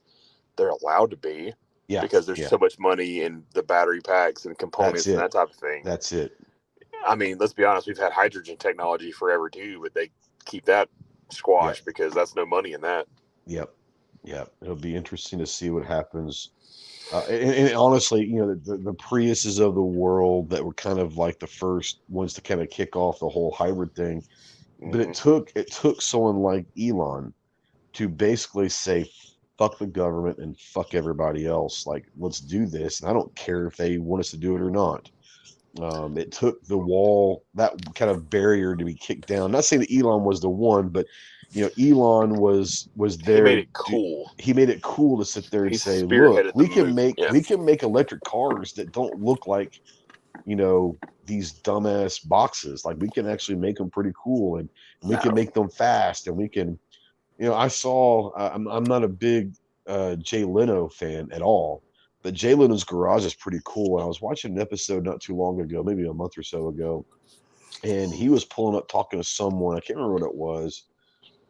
they're allowed to be Yeah, because there's yeah, so much money in the battery packs and that's components and it. that type of thing. That's it. I mean, let's be honest, we've had hydrogen technology forever too, but they keep that Yep, squashed because that's no money in that. yep, yep. It'll be interesting to see what happens. And honestly, the Priuses of the world that were kind of like the first ones to kind of kick off the whole hybrid thing. But Mm-hmm. it took someone like Elon to basically say, fuck the government and fuck everybody else. Like, let's do this. And I don't care if they want us to do it or not. It took the wall, that kind of barrier to be kicked down. Not saying that Elon was the one, but Elon was He made there. it cool. He made it cool to sit there and He say, "Look, spearheaded the move. Yeah. we can make electric cars that don't look like these dumbass boxes. Like we can actually make them pretty cool, and we can No. make them fast, and we can." I saw. I'm not a big Jay Leno fan at all, but Jay Leno's garage is pretty cool. And I was watching an episode not too long ago, maybe a month or so ago, and he was pulling up talking to someone. I can't remember what it was,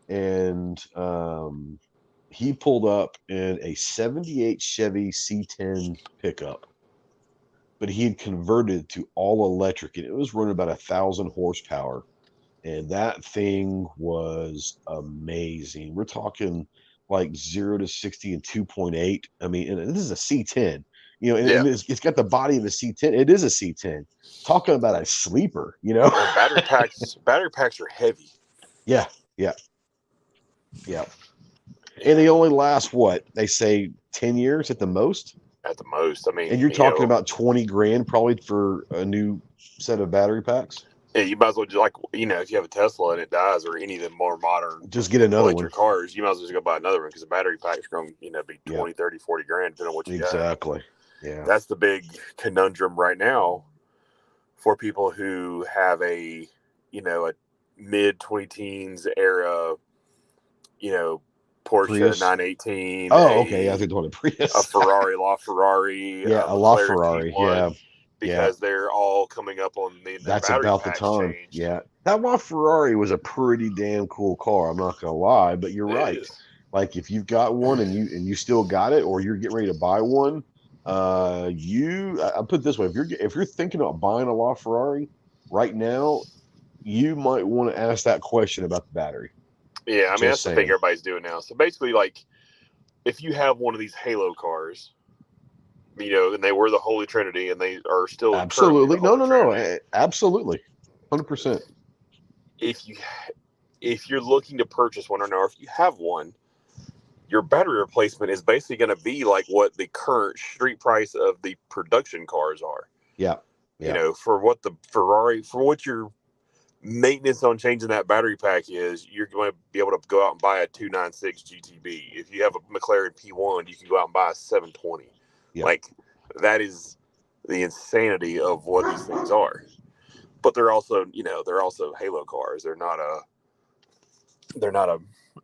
and he pulled up in a '78 Chevy C10 pickup, but he had converted to all electric, and it was running about 1,000 horsepower, and that thing was amazing. We're talking like 0 to 60 in 2.8. I mean, and this is a C10, you know, and, Yeah. and it's got the body of a C10. It is a C10. Talking about a sleeper, you know? And battery packs are heavy. Yeah, yeah, yeah. And Yeah. they only last what they say 10 years at the most. At the most. I And mean, you're talking about 20 grand probably for a new set of battery packs. yeah, you might as well just like, if you have a Tesla and it dies, or any of the more modern Just get another one. electric cars, you might as well just go buy another one, because the battery pack's going to be Yeah, 20, 30, 40 grand depending on what you got. exactly. Yeah. That's the big conundrum right now for people who have a mid 20 teens era, Porsche Prius. 918, Oh, okay. I think the one Prius. a Ferrari, LaFerrari, Yeah, a a McLaren LaFerrari. P1, Yeah, because they're all coming up on their that's battery about the packs time. changed. Yeah, that LaFerrari was a pretty damn cool car. I'm not gonna lie, but you're It right. is. Like if you've got one and you still got it, or you're getting ready to buy one, I put it this way: if you're thinking about buying a LaFerrari right now, you might want to ask that question about the battery. Yeah, I mean, Just that's the thing saying. everybody's doing now. So basically, like, if you have one of these Halo cars, and they were the Holy Trinity, and they are still currently the Absolutely. No, Holy no, no. Trinity. Absolutely. 100%. If you're looking to purchase one, or if you have one, your battery replacement is basically going to be like what the current street price of the production cars are. Yeah. Yeah. For what the Ferrari, for what your maintenance on changing that battery pack is, you're going to be able to go out and buy a 296 GTB. If you have a McLaren P1, you can go out and buy a 720. Yeah. Like, that is the insanity of what these things are. But they're also Halo cars. They're not a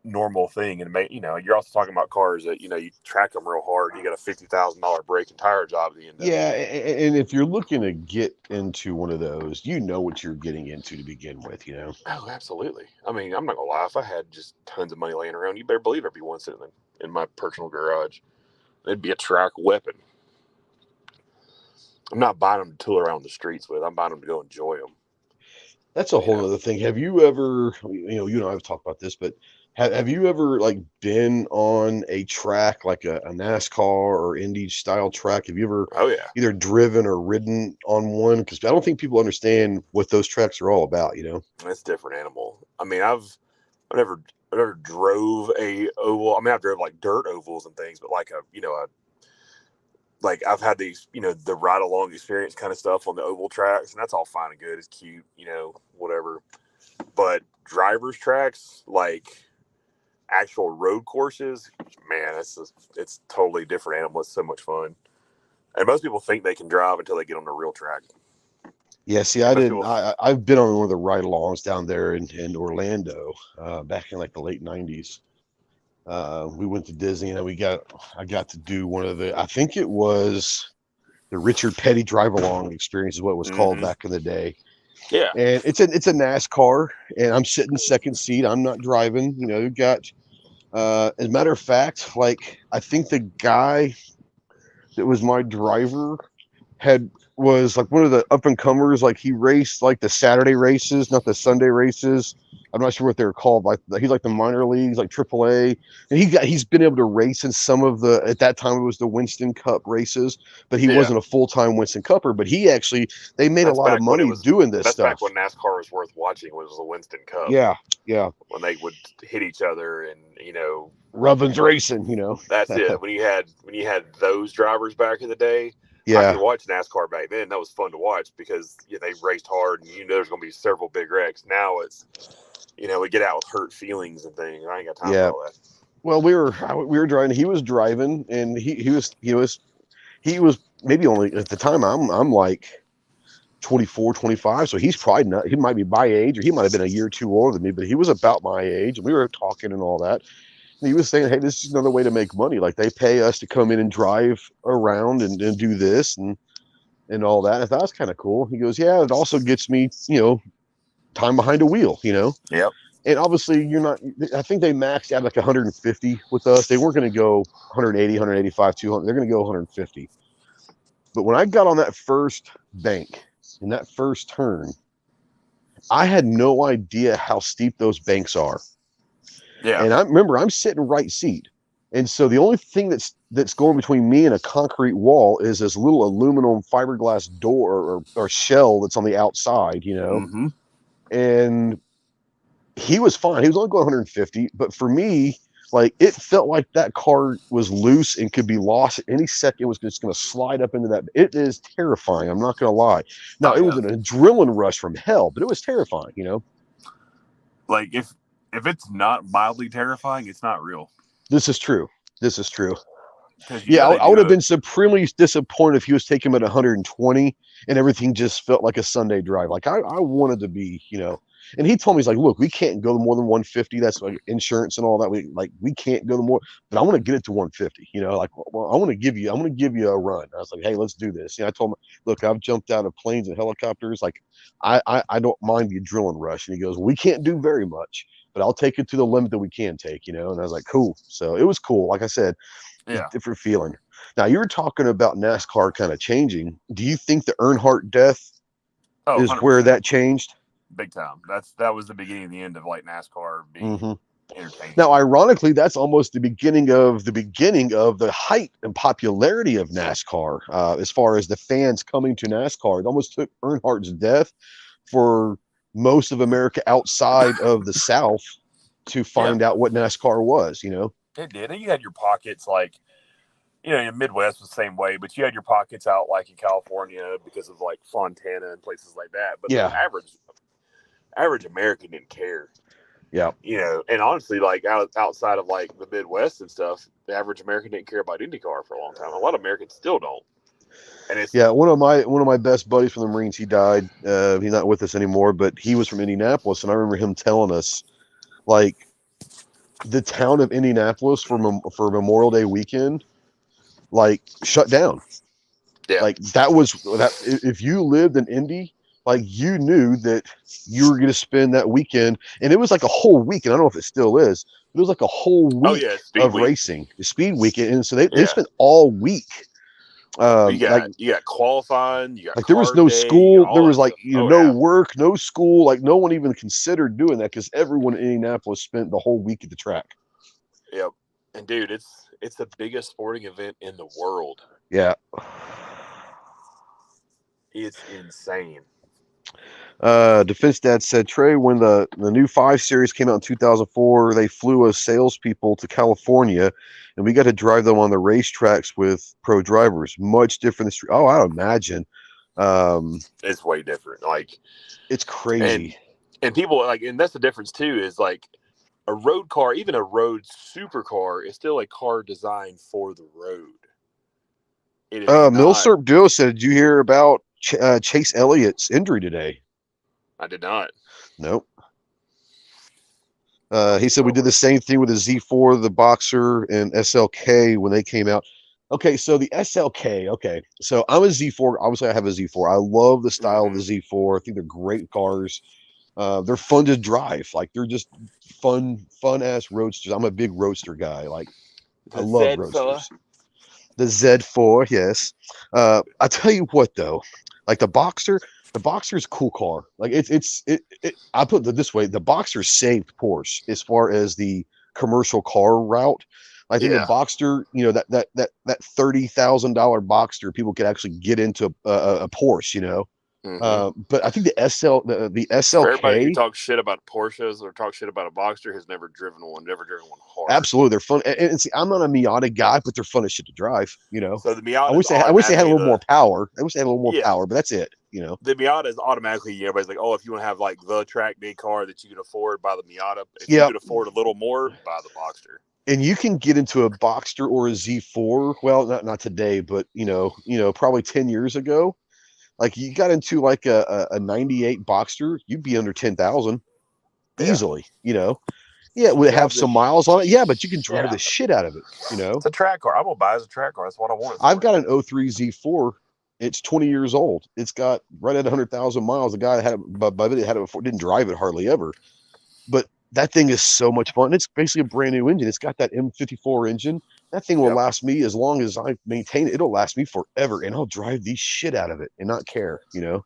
normal thing. And you're also talking about cars that you track them real hard. You got a $50,000 brake and tire job at the end of it. Yeah, and if you're looking to get into one of those, you know what you're getting into to begin with, you know? Oh, absolutely. I mean, I'm not gonna lie. If I had just tons of money laying around, you better believe there'd be one sitting in my personal garage. It'd be a track weapon. I'm not buying them to tool around the streets with. I'm buying them to go enjoy them. That's a whole other thing. Have you ever, you and I have talked about this, but have you ever like been on a track like a NASCAR or Indy style track? Have you ever Oh yeah, either driven or ridden on one? Because I don't think people understand what those tracks are all about, you know? it's a different animal. I mean, I've never drove a oval. I mean, I've drove like dirt ovals and things, but like like I've had these, the ride along experience kind of stuff on the oval tracks, and that's all fine and good. It's cute, whatever. But drivers tracks, like actual road courses, man, it's totally different animal. It's so much fun. And most people think they can drive until they get on the real track. Yeah, see, And I most didn't. people, I've been on one of the ride-alongs down there in Orlando back in like the late '90s. We went to Disney and I got to do one of I think it was the Richard Petty drive-along experience is what it was called back in the day. yeah, And it's a NASCAR, and I'm sitting second seat. I'm not driving. You know, you got as a matter of fact, like I think the guy that was my driver was like one of the up and comers. Like he raced like the Saturday races, not the Sunday races. I'm not sure what they're called. Like he's like the minor leagues, like AAA, and he's been able to race in some of the at that time it was the Winston Cup races, but he yeah. wasn't a full time Winston Cupper. But they made a That's lot of back when money doing this that's back stuff. when NASCAR was worth watching. Was the Winston Cup. Yeah, yeah. When they would hit each other, and Rubbins racing, you know. that's it. When you had those drivers back in the day, I Yeah, could watch NASCAR back then. That was fun to watch because they raced hard, and there's going to be several big wrecks. Now it's we get out with hurt feelings and things. I ain't got time for yeah. all that. Well, we were driving. He was driving, and he was maybe only at the time. I'm like 24, 25. So he's probably not. He might be my age, or he might have been a year or two older than me. But he was about my age, and we were talking and all that. And he was saying, "Hey, this is another way to make money. Like they pay us to come in and drive around and do this and all that." And I thought that's kind of cool. He goes, "Yeah, it also gets me, time behind a wheel, you know." Yep. And obviously, you're not. I think they maxed out like 150 with us. They weren't going to go 180, 185, 200. They're going to go 150. But when I got on that first bank in that first turn, I had no idea how steep those banks are. Yeah. And I remember I'm sitting right seat. And so the only thing that's going between me and a concrete wall is this little aluminum fiberglass door or shell that's on the outside, Mm-hmm. And he was fine. He was only going 150, but for me, like it felt like that car was loose and could be lost at any second. It was just going to slide up into that. It is terrifying. I'm not going to lie. Now Oh it yeah. was an adrenaline rush from hell, but it was terrifying. Like if it's not mildly terrifying, it's not real. This is true. This is true. Because you Yeah, got to I would have do been supremely disappointed if he was taking him at 120 and everything just felt like a Sunday drive. Like I wanted to be. And he told me, he's like, look, we can't go more than 150. That's like insurance and all that. We can't go the more, but I want to get it to 150. Like, well, I'm going to give you a run. I was like, hey, let's do this. I told him, look, I've jumped out of planes and helicopters. Like, I don't mind the adrenaline rush. And he goes, we can't do very much, but I'll take it to the limit that we can take. And I was like, cool. So it was cool. Like I said, yeah. different feeling. Now you were talking about NASCAR kind of changing. Do you think the Earnhardt death Oh, is 100%. where that changed? Big time. That was the beginning and the end of like NASCAR being entertaining. Now, ironically, that's almost the beginning of the height and popularity of NASCAR. As far as the fans coming to NASCAR, it almost took Earnhardt's death for most of America outside of the South to find out what NASCAR was. It did. And you had your pockets like, in the Midwest was the same way, but you had your pockets out like in California because of like Fontana and places like that. But the average American didn't care. Yeah. And honestly, like outside of like the Midwest and stuff, the average American didn't care about IndyCar for a long time. A lot of Americans still don't. And it's one of my best buddies from the Marines, he died. He's not with us anymore, but he was from Indianapolis, and I remember him telling us, like, the town of Indianapolis for Memorial Day weekend, like, shut down. Yeah. Like that if you lived in Indy, like you knew that you were going to spend that weekend, and it was like a whole week. And I don't know if it still is, but it was like a whole week of racing, the speed weekend. And so they spent all week. You got qualifying, you got like there was no school, there was like no work, no school, like no one even considered doing that because everyone in Indianapolis spent the whole week at the track. Yep. And dude, it's the biggest sporting event in the world. Yeah. It's insane. Defense Dad said, Trey, when the new 5 Series came out in 2004, they flew us salespeople to California, and we got to drive them on the racetracks with pro drivers. Much different. Oh, I would imagine. It's way different. Like, it's crazy. And people like, and that's the difference too. Is like a road car, even a road supercar, is still a car designed for the road. Milsurp Duo said, did you hear about Chase Elliott's injury today? I did not. Nope. He said we did the same thing with the Z4, the Boxer, and SLK when they came out. Okay, so the SLK. Okay, so I'm a Z4. Obviously, I have a Z4. I love the style of the Z4. I think they're great cars. They're fun to drive. Like they're just fun ass roadsters. I'm a big roadster guy. Like I love roadsters. The Z4, yes. I tell you what though, like the Boxer is a cool car. Like I put it this way, the Boxer saved Porsche as far as the commercial car route. I think the Boxster, that $30,000 Boxster, people could actually get into a Porsche, but I think the SLK. For everybody who talks shit about Porsches or talks shit about a Boxster has never driven one hard. Absolutely, they're fun. And see, I'm not a Miata guy, but they're fun as shit to drive. So the Miata. I wish they had a little more power. I wish they had a little more power, but that's it. The Miata is automatically. Everybody's like, oh, if you want to have like the track day car that you can afford, buy the Miata. If you can afford a little more, buy the Boxster. And you can get into a Boxster or a Z4. Well, not today, but probably 10 years ago. Like you got into like a 98 Boxster, you'd be under 10,000 easily. Yeah, would it have some miles on it? Yeah, but you can drive the shit out of it. It's a track car. I'm gonna buy it as a track car. That's what I want. I've got an 03 Z4. It's 20 years old. It's got right at 100,000 miles. The guy that had it, but had it before, didn't drive it hardly ever. But that thing is so much fun. It's basically a brand new engine. It's got that M54 engine. That thing will last me as long as I maintain it. It'll last me forever, and I'll drive the shit out of it and not care. Yep.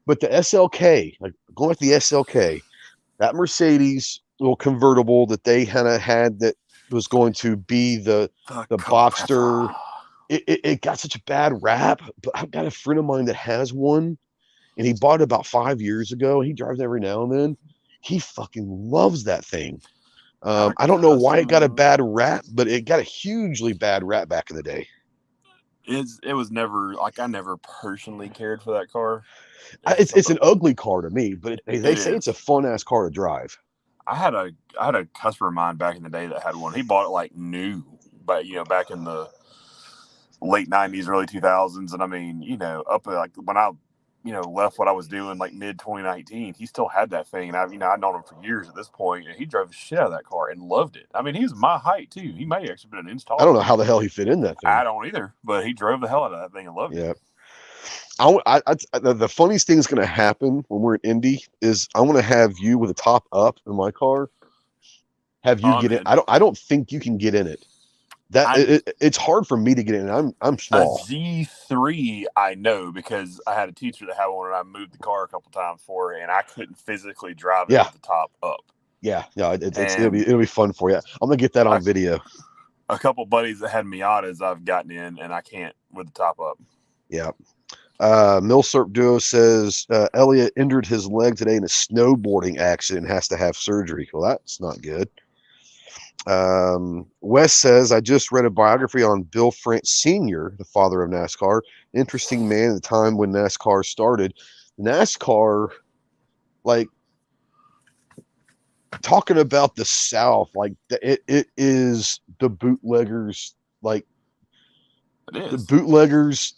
But the SLK, like going with the SLK, that Mercedes little convertible that they kind of had that was going to be the Boxster. It got such a bad rap, but I've got a friend of mine that has one, and he bought it about 5 years ago. He drives it every now and then. He fucking loves that thing. I don't know why it got a bad rap, but it got a hugely bad rap back in the day. It was never like I never personally cared for that car. It's an ugly car to me, but they say it's a fun ass car to drive. I had a customer of mine back in the day that had one. He bought it like new, but back in the late 90s, early 2000s, and I mean, up like when I left what I was doing like mid 2019, he still had that thing, and I'd known him for years at this point, and he drove the shit out of that car and loved it. I mean, he was my height too. He may have actually been an inch taller. I don't know how the hell he fit in that thing. I don't either, but he drove the hell out of that thing and loved it. The funniest thing that's going to happen when we're in Indy is I'm going to have you with a top up in my car. Have you get in? I don't think you can get in it. It's hard for me to get in. I'm small. A G3, I know because I had a teacher that had one, and I moved the car a couple times for her, and I couldn't physically drive it with the top up. Yeah, it'll be fun for you. I'm gonna get that on video. A couple buddies that had Miatas I've gotten in, and I can't with the top up. Yeah. Milsurp Duo says Elliott injured his leg today in a snowboarding accident and has to have surgery. Well, that's not good. Wes says, I just read a biography on Bill France Sr., the father of NASCAR. Interesting man at the time when NASCAR started. NASCAR, like, talking about the South, like, it is the bootleggers, like, the bootleggers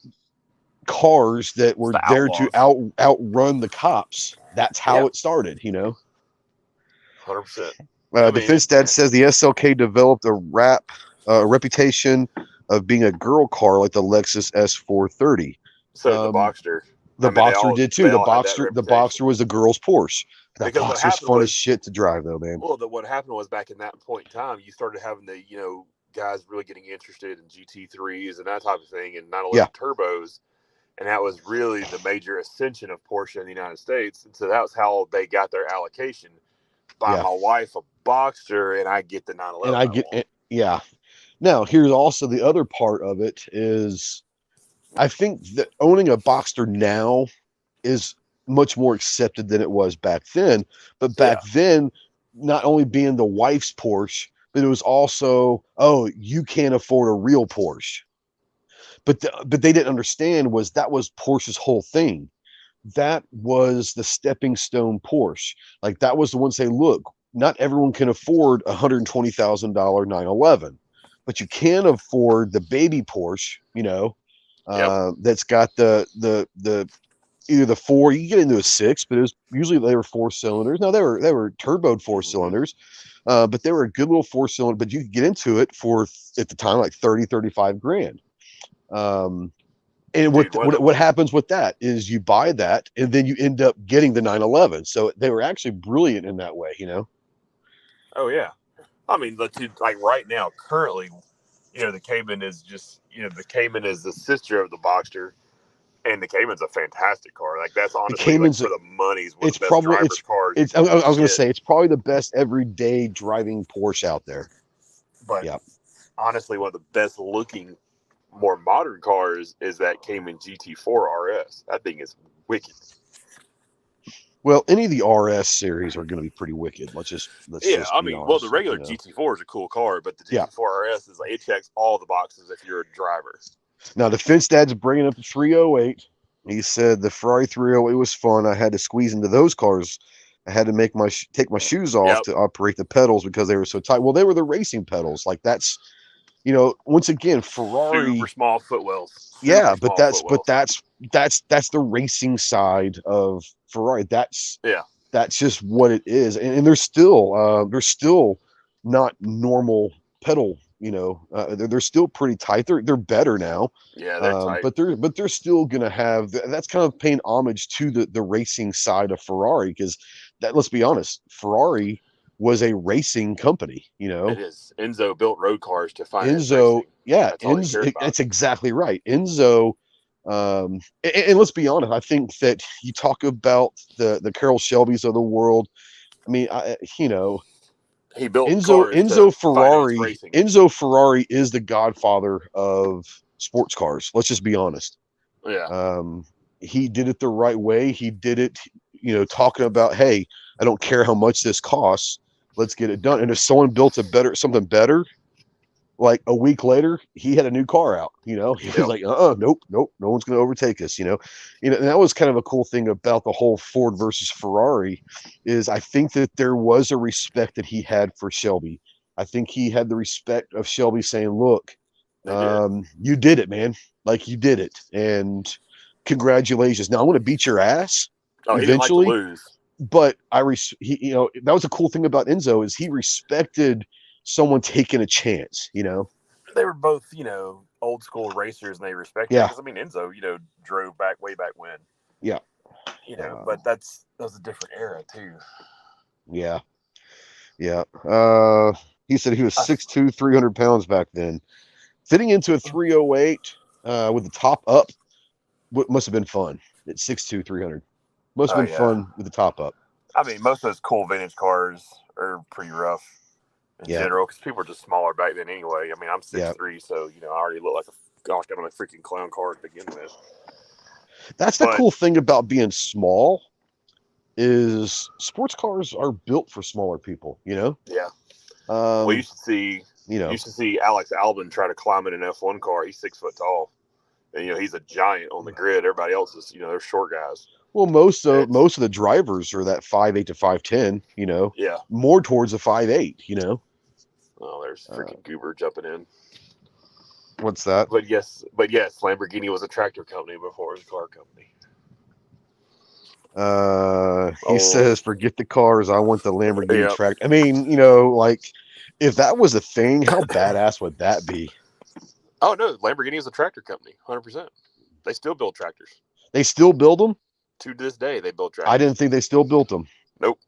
cars that were there to outrun the cops. That's how it started, 100%. Defense Dad says the SLK developed a reputation of being a girl car like the Lexus S430. So the Boxster. The Boxster did too. The Boxster was the girl's Porsche. That Boxster's fun as shit to drive though, man. Well, what happened was back in that point in time, you started having the, guys really getting interested in GT3s and that type of thing and 911 turbos. And that was really the major ascension of Porsche in the United States. And so that was how they got their allocation. Buy my wife a Boxster, and I get the 911. And Now, here's also the other part of it is I think that owning a Boxster now is much more accepted than it was back then. But back then, not only being the wife's Porsche, but it was also, you can't afford a real Porsche. But they didn't understand that was Porsche's whole thing. That was the stepping stone Porsche. Like that was the one say, look, not everyone can afford $120,000 911, but you can afford the baby Porsche, that's got the either the 4, you get into a 6, but it was usually they were 4 cylinders. Now they were turboed 4 cylinders, but they were a good little 4 cylinder, but you could get into it for at the time like 30-35 grand. And what happens with that is you buy that and then you end up getting the 911. So they were actually brilliant in that way, Oh yeah. I mean, like right now, currently, the Cayman is just, the Cayman is the sister of the Boxster, and the Cayman's a fantastic car. Like that's honestly for the money's one of the best driver's cars. I was going to say it's probably the best everyday driving Porsche out there. But honestly, one of the best looking, more modern cars is that Cayman GT4 RS. That thing is wicked. Well, any of the RS series are going to be pretty wicked. Let's just I mean, honest, the regular GT4 is a cool car, but the GT4 RS is like it checks all the boxes if you're a driver. Now, Defense Dad's bringing up the 308. He said the Ferrari 308 was fun. I had to squeeze into those cars. I had to take my shoes off to operate the pedals because they were so tight. Well, they were the racing pedals. Like that's, once again, Ferrari super small footwells. But that's the racing side of Ferrari. That's just what it is. And they're still not normal pedal. They're still pretty tight. They're better now. Yeah, they're tight. But they're still gonna have that's kind of paying homage to the racing side of Ferrari because let's be honest, Ferrari was a racing company, It is. Enzo built road cars to find Enzo, that's exactly right. Enzo, and let's be honest, I think that you talk about the Carroll Shelbys of the world. I mean, He built Enzo cars to Enzo finance Ferrari racing. Enzo Ferrari is the godfather of sports cars. Let's just be honest. Yeah. He did it the right way. He did it, talking about, hey, I don't care how much this costs. Let's get it done. And if someone built something better, like a week later, he had a new car out. He was like, nope, no one's going to overtake us. And that was kind of a cool thing about the whole Ford versus Ferrari, is I think that there was a respect that he had for Shelby. I think he had the respect of Shelby saying, look, you did it, man. Like, you did it, and congratulations. Now I'm going to beat your ass He didn't like to eventually, lose. but that was a cool thing about Enzo, is he respected someone taking a chance. They were both, old school racers, and they respected it. Yeah, Because, I mean, Enzo, drove way back when. yeah. But that was a different era, too. Yeah. Yeah. He said he was 6'2", 300 pounds back then. Fitting into a 308 with the top up must have been fun. At 6'2", 300. Must have been fun with the top up. I mean, most of those cool vintage cars are pretty rough in general, because people were just smaller back then anyway. I mean, I'm 6'3", so, I already look like I'm a freaking clown car to begin with. That's the cool thing about being small, is sports cars are built for smaller people, Yeah. Well, you should see Alex Albon try to climb in an F1 car. He's 6 foot tall, and he's a giant on the grid. Everybody else is, they're short guys. Well, most of the drivers are that 5'8" to 5'10", Yeah, more towards the 5'8", Oh, there's freaking Goober jumping in. What's that? But yes, Lamborghini was a tractor company before it was a car company. He says, forget the cars. I want the Lamborghini tractor. I mean, like, if that was a thing, how badass would that be? Oh, no. Lamborghini is a tractor company. 100%. They still build tractors. They still build them? To this day, they build tractors. I didn't think they still built them. Nope.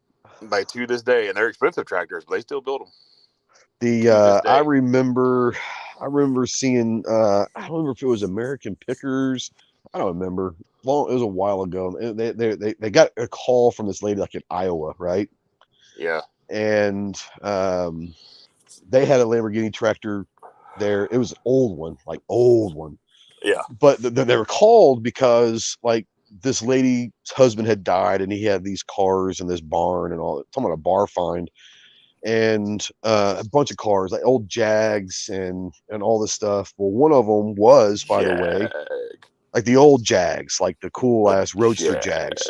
To this day. And they're expensive tractors, but they still build them. I remember seeing, I don't remember if it was American Pickers. I don't remember. It was a while ago. They got a call from this lady, like in Iowa, right? Yeah. And they had a Lamborghini tractor there. It was an old one. Yeah. But they were called because, like, this lady's husband had died, and he had these cars and this barn and all. Talking about a bar find, and a bunch of cars, like old Jags and all this stuff. Well, one of them was, by the way, like the old Jags, like the cool ass roadster Jags,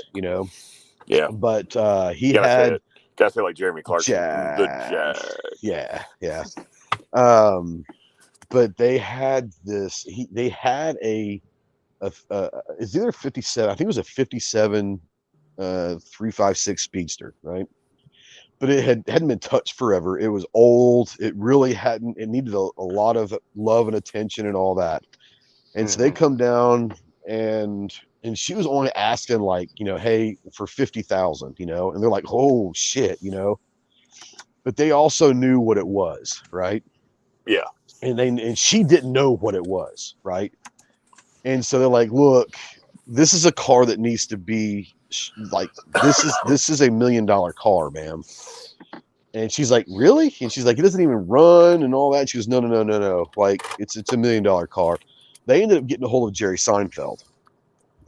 Yeah. But he had gotta say like Jeremy Clarkson, the Jag. Yeah. But they had this. They had it's either 57. I think it was a 57 356 Speedster, right? But it hadn't been touched forever. It was old. It really hadn't. It needed a lot of love and attention and all that. And so they come down, and she was only asking, like, hey, for 50,000, and they're like, oh shit, but they also knew what it was, right? Yeah. And she didn't know what it was, right? And so they're like, look, this is a car that needs to be like, this is $1 million car, ma'am. And she's like, really? And she's like, it doesn't even run and all that. And she goes, no. Like, it's $1 million car. They ended up getting a hold of Jerry Seinfeld.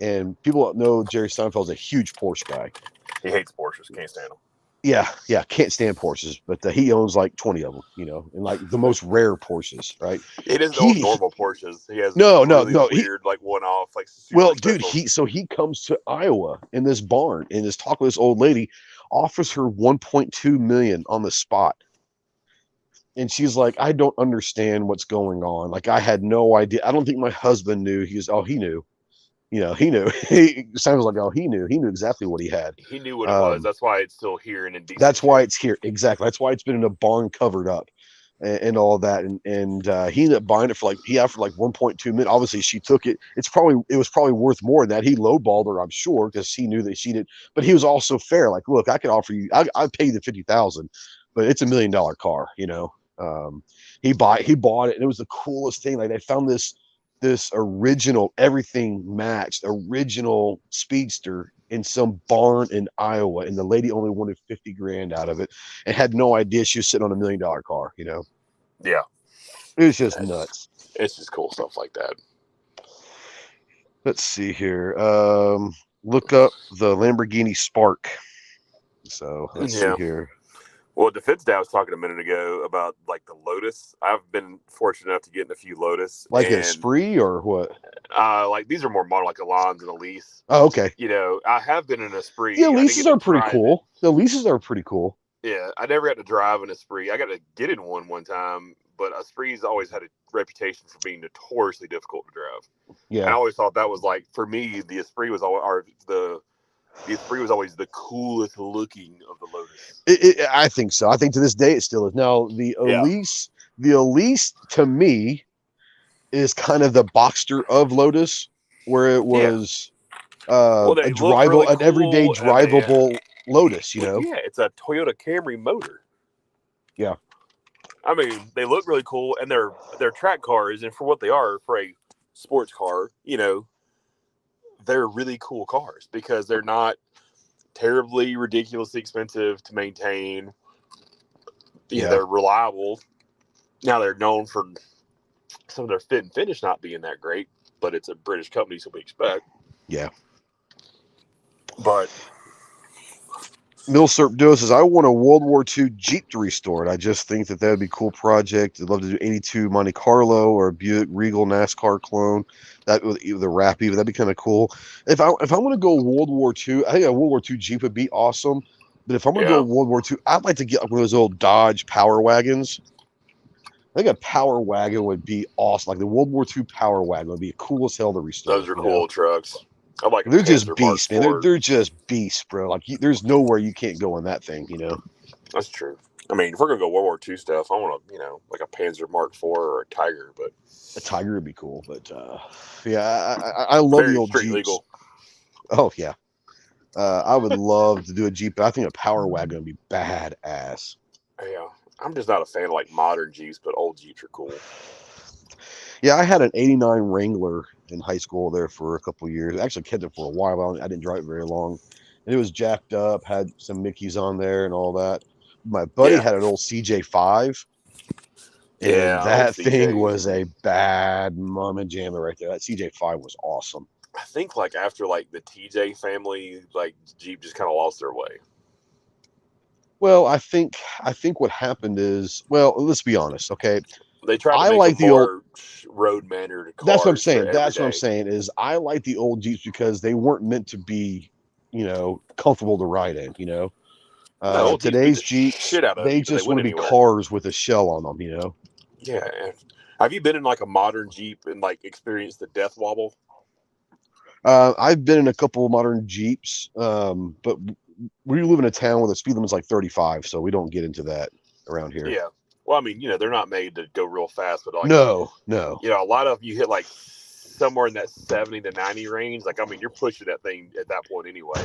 And people don't know Jerry Seinfeld's a huge Porsche guy. He hates Porsches. Can't stand them. Yeah, can't stand Porsches, but he owns like 20 of them, and like the most rare Porsches, right? He doesn't own normal Porsches. He has no, weird, like one-off, like super well, special. dude, he comes to Iowa in this barn and is talking to this old lady, offers her 1.2 million on the spot. And she's like, I don't understand what's going on. Like, I had no idea. I don't think my husband knew. He knew. He knew. He sounds like, he knew. He knew exactly what he had. He knew what it was. That's why it's still here and in decent That's why shape. it's here. Exactly. That's why it's been in a barn covered up and all that. And he ended up buying it for he offered like 1.2 million. Obviously, she took it. It was probably worth more than that. He lowballed her, I'm sure, because he knew that she did. But he was also fair. Like, look, I could offer you. I pay you the 50,000, but it's $1 million car. He bought it, and it was the coolest thing. Like, they found this original, everything matched original Speedster in some barn in Iowa, and the lady only wanted 50 grand out of it and had no idea she was sitting on $1 million car, you know? Yeah. It was just nuts. It's just cool stuff like that. Let's see here. Look up the Lamborghini Spark. So let's see here. Well, Defense Dad was talking a minute ago about like the Lotus. I've been fortunate enough to get in a few Lotus. Like a Spree or what? Like these are more modern, like Alans and Elise. Oh, okay. You know, I have been in a Spree. The Elises are pretty cool. The Elises are pretty cool. Yeah, I never got to drive in a Spree. I got to get in one time, but a Spree's always had a reputation for being notoriously difficult to drive. Yeah, and I always thought that was like, for me, the Spree was always, the Spree was always the coolest looking of the Lotus. I think so. I think to this day it still is. Now the Elise to me is kind of the Boxster of Lotus, where it was an everyday drivable Lotus, you know? Yeah, it's a Toyota Camry motor. Yeah. I mean, they look really cool, and they're track cars, and for what they are, for a sports car, you know, they're really cool cars because they're not terribly ridiculously expensive to maintain. Yeah, they're reliable. Now they're known for some of their fit and finish not being that great, but it's a British company, so we expect. Yeah. But Milsurp Duo says, I want a World War II Jeep to restore it. I just think that would be a cool project. I'd love to do 82 Monte Carlo or a Buick Regal NASCAR clone. That with the wrap even, that'd be kind of cool. If I want to go World War II, I think a World War II Jeep would be awesome. But if I'm gonna go World War II, I'd like to get one of those old Dodge Power Wagons. I think a Power Wagon would be awesome. Like the World War II Power Wagon would be cool as hell to restore. Those are cool trucks. I like. They're just beasts, man. They're just beasts, bro. Like there's nowhere you can't go in that thing, you know. That's true. I mean, if we're gonna go World War II stuff, I want to, you know, like a Panzer Mark IV or a Tiger, but a Tiger would be cool. But yeah, I love the old Jeeps. Legal. Oh yeah, I would love to do a Jeep, but I think a Power Wagon would be badass. Yeah, I'm just not a fan of like modern Jeeps, but old Jeeps are cool. Yeah, I had an '89 Wrangler in high school there for a couple of years. I actually kept it for a while. I didn't drive it very long. And it was jacked up, had some Mickeys on there and all that. My buddy had an old CJ5. And that thing was a bad mama jammer right there. That CJ5 was awesome. I think like after like the TJ family, like Jeep just kind of lost their way. Well, I think what happened is, well, let's be honest, okay? They tried to make the old road mannered cars. That's what I'm saying. That's what I'm saying is I like the old Jeeps because they weren't meant to be, you know, comfortable to ride in, you know. Today's Jeeps, they just want to be cars with a shell on them, you know. Yeah. Have you been in like a modern Jeep and like experienced the death wobble? I've been in a couple of modern Jeeps, but we live in a town where the speed limit is like 35, so we don't get into that around here. Yeah. Well, I mean, you know, they're not made to go real fast, but like, no. You know, a lot of you hit like somewhere in that 70 to 90 range. Like, I mean, you're pushing that thing at that point anyway.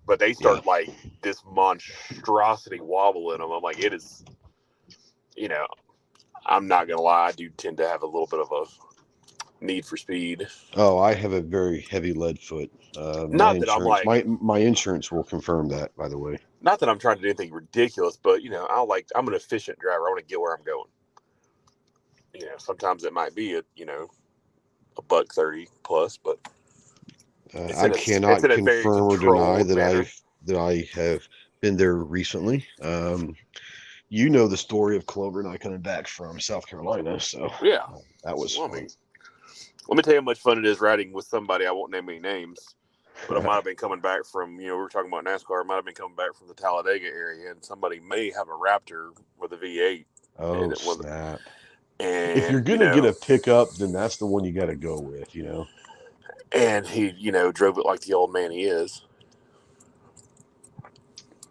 But they start like this monstrosity wobble in them. I'm like, it is, you know, I'm not going to lie. I do tend to have a little bit of a need for speed. Oh, I have a very heavy lead foot. Not that I'm like, my insurance will confirm that, by the way. Not that I'm trying to do anything ridiculous, but you know, I'm an efficient driver. I want to get where I'm going. You know, sometimes it might be $130 plus, but I cannot confirm or deny that I have been there recently. You know the story of Clover and I coming back from South Carolina, so yeah, that was fun. Let me tell you how much fun it is riding with somebody. I won't name any names. But I might have been coming back from, you know, we were talking about NASCAR. I might have been coming back from the Talladega area, and somebody may have a Raptor with a V8. Oh, snap. And if you're going to get a pickup, then that's the one you got to go with, you know. And he, you know, drove it like the old man he is.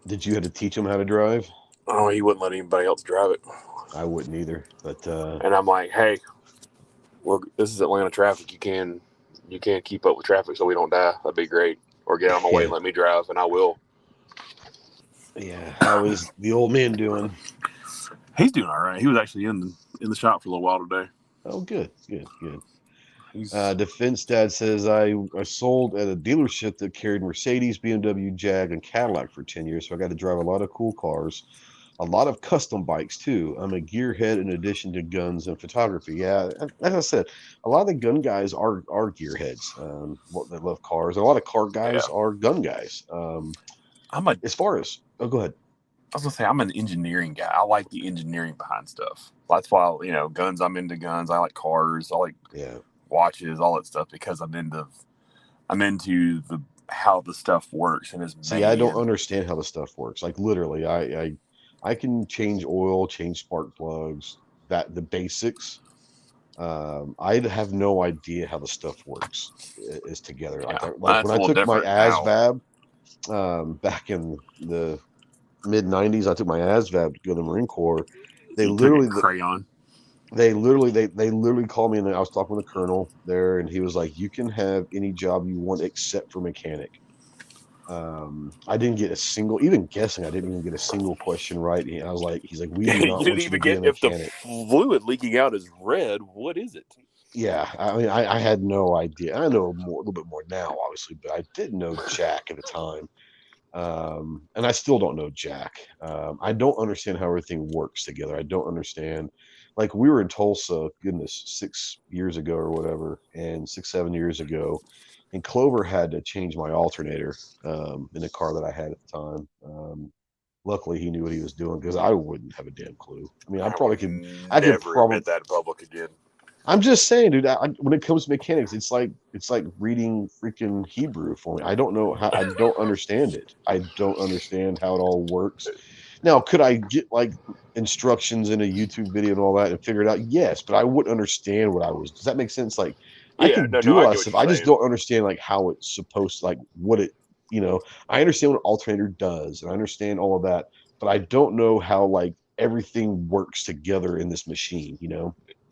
Did you have to teach him how to drive? Oh, he wouldn't let anybody else drive it. I wouldn't either. But and I'm like, hey, well, this is Atlanta traffic. You can't keep up with traffic so we don't die. That'd be great. Or get out of my way and let me drive, and I will. Yeah. How is the old man doing? He's doing all right. He was actually in the shop for a little while today. Oh, good. Defense Dad says I sold at a dealership that carried Mercedes, BMW, Jag, and Cadillac for 10 years, so I got to drive a lot of cool cars, a lot of custom bikes too. I'm a gearhead in addition to guns and photography. Yeah, as I said, a lot of the gun guys are gearheads. They love cars. A lot of car Yeah. guys are gun guys. As far as go ahead. I was gonna say I'm an engineering guy. I like the engineering behind stuff. That's why guns. I'm into guns. I like cars. I like watches, all that stuff because I'm into the how the stuff works and is made. See, I don't understand how the stuff works. Like literally, I can change oil, change spark plugs, the basics. I have no idea how the stuff works is together. Yeah, Like when I took my ASVAB back in the mid '90s, I took my ASVAB to go to the Marine Corps. They literally crayon. They literally called me, and I was talking with the colonel there, and he was like, "You can have any job you want except for mechanic." I didn't get a single, even guessing, I didn't even get a single question right. And I was like, he's like, "We do not want you to be a mechanic." If the fluid leaking out is red, what is it? Yeah, I mean, I had no idea. I know a little bit more now, obviously, but I didn't know jack at the time. And I still don't know jack. I don't understand how everything works together. I don't understand. Like we were in Tulsa, goodness, 6 years ago or whatever, and 6, 7 years ago, and Clover had to change my alternator in the car that I had at the time. Luckily, he knew what he was doing because I wouldn't have a damn clue. I mean, I could probably admit that in public again. I'm just saying, dude. When it comes to mechanics, it's like reading freaking Hebrew for me. I don't know how. I don't understand it. I don't understand how it all works. Now, could I get like instructions in a YouTube video and all that and figure it out? Yes, but I wouldn't understand what I was. Does that make sense? Like, I can do a lot of stuff. I just don't understand like how it's supposed to, like what it. I understand what an alternator does, and I understand all of that, but I don't know how like everything works together in this machine.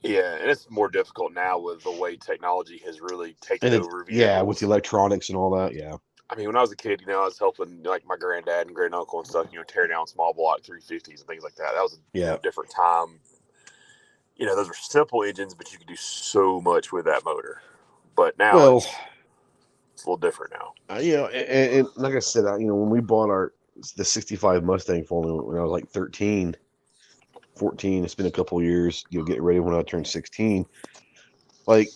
Yeah, and it's more difficult now with the way technology has really taken over vehicles. Yeah, with the electronics and all that. Yeah. I mean, when I was a kid, I was helping like my granddad and great uncle and stuff, tear down small block 350s and things like that. That was a different time. Those were simple engines, but you could do so much with that motor. But now it's a little different now. And like I said, when we bought the 65 Mustang for me when I was like 13, 14, it's been a couple of years, get ready when I turned 16. Like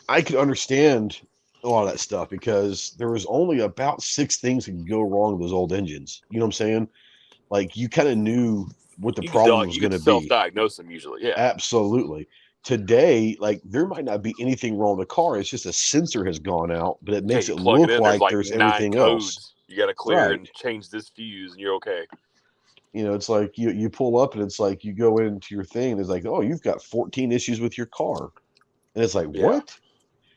I could understand a lot of that stuff because there was only about 6 things that could go wrong with those old engines. You know what I'm saying? Like you kind of knew what the problem was going to be. Self-diagnose them usually. Yeah, absolutely. Today, like there might not be anything wrong with the car. It's just a sensor has gone out, but it makes it look like there's everything else. You got to clear and change this fuse, and you're okay. It's like you pull up and it's like you go into your thing and it's like, oh, you've got 14 issues with your car, and it's like what?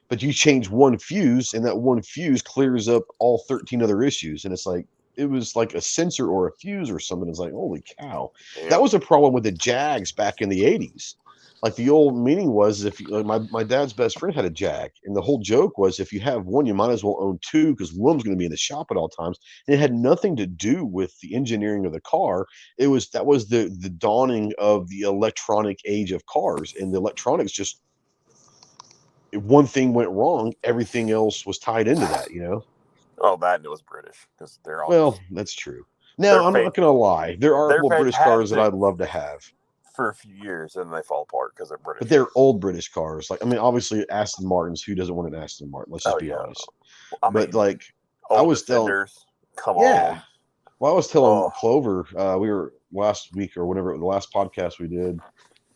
But you change one fuse, and that one fuse clears up all 13 other issues, and it's like it was like a sensor or a fuse or something. It's like holy cow, that was a problem with the Jags back in the 80s. Like the old meaning was if my dad's best friend had a Jag, and the whole joke was if you have one, you might as well own two because one's going to be in the shop at all times. And it had nothing to do with the engineering of the car. That was the dawning of the electronic age of cars, and the electronics just if one thing went wrong, everything else was tied into that. Oh, that and it was British because they're all. Well, that's true. Now I'm not going to lie. There are a couple of British cars that I'd love to have. For a few years, and they fall apart because they're British. But they're old British cars. Like, I mean, obviously Aston Martins. Who doesn't want an Aston Martin? Let's just be honest. But like, I was telling, come on. Well, I was telling Clover, we were last week or whenever the last podcast we did.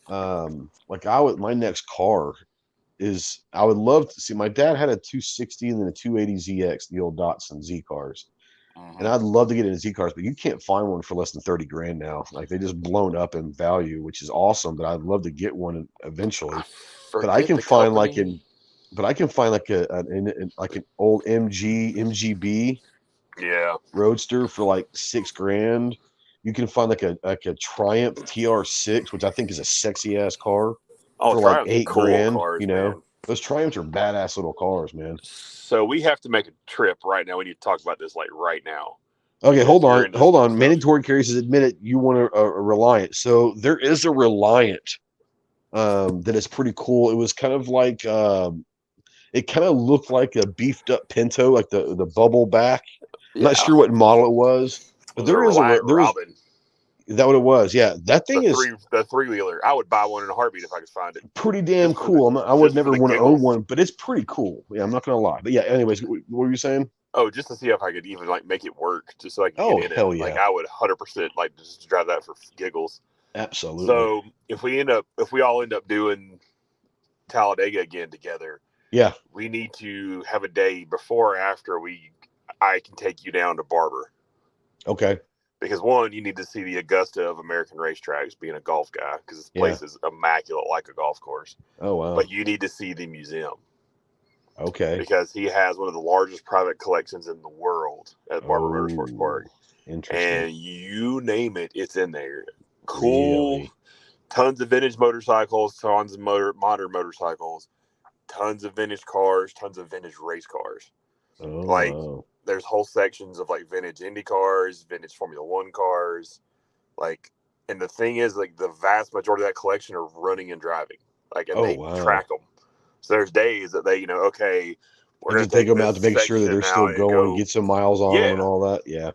My next car is I would love to see. My dad had a 260 and then a 280 ZX, the old Datsun Z cars. And I'd love to get into Z cars, but you can't find one for less than 30 grand now. Like they just blown up in value, which is awesome. But I'd love to get one eventually. But I can find like an old MGB Roadster for like $6,000. You can find like a Triumph TR6, which I think is a sexy ass car for like $8,000. Cars, man. Those Triumphs are badass little cars, man. So we have to make a trip right now. We need to talk about this like right now. Okay, hold on. Mandatory carry says admit it. You want a Reliant. So there is a Reliant that is pretty cool. It was kind of like it kind of looked like a beefed up Pinto, like the bubble back. I'm not Yeah. sure what model it was, but Was it a Reliant Robin? is that what it was? Yeah, that thing is The three wheeler. I would buy one in a heartbeat if I could find it. pretty damn cool. I would Just for never the want to own giggles. one, but it's pretty cool. Yeah, I'm not gonna lie. But yeah, anyways, what were you saying? Oh, just to see if I could even like make it work, just so I could Oh get in it. hell Like yeah, I would 100% like just drive that for giggles. absolutely. So if we all end up doing Talladega again together, Yeah. we need to have a day before or after I can take you down to Barber. Okay. Because one, you need to see the Augusta of American racetracks, being a golf guy, because this place is immaculate like a golf course. Oh wow. But you need to see the museum. Okay. Because he has one of the largest private collections in the world at Barber Motorsports Park. Interesting. And you name it, it's in there. Cool. Really? Tons of vintage motorcycles, tons of modern motorcycles, tons of vintage cars, tons of vintage race cars. Oh, like, wow. There's whole sections of like vintage Indy cars, vintage Formula One cars. Like, and the thing is, like, the vast majority of that collection are running and driving. Like, and they track them. So there's days that they, okay, we're going to take them out to make sure that they're still going, get some miles on them and all that. Yeah.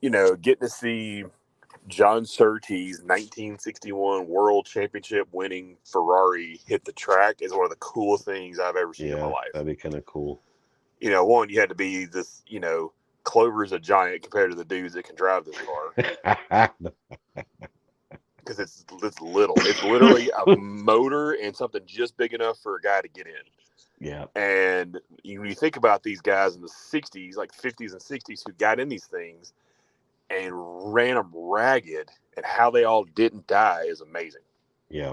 Getting to see John Surtees' 1961 World Championship winning Ferrari hit the track is one of the coolest things I've ever seen in my life. That'd be kind of cool. One, you had to be this, Clover's a giant compared to the dudes that can drive this car. Because it's little. It's literally a motor and something just big enough for a guy to get in. Yeah. And you think about these guys in the 60s, like 50s and 60s, who got in these things and ran them ragged, and how they all didn't die is amazing. Yeah.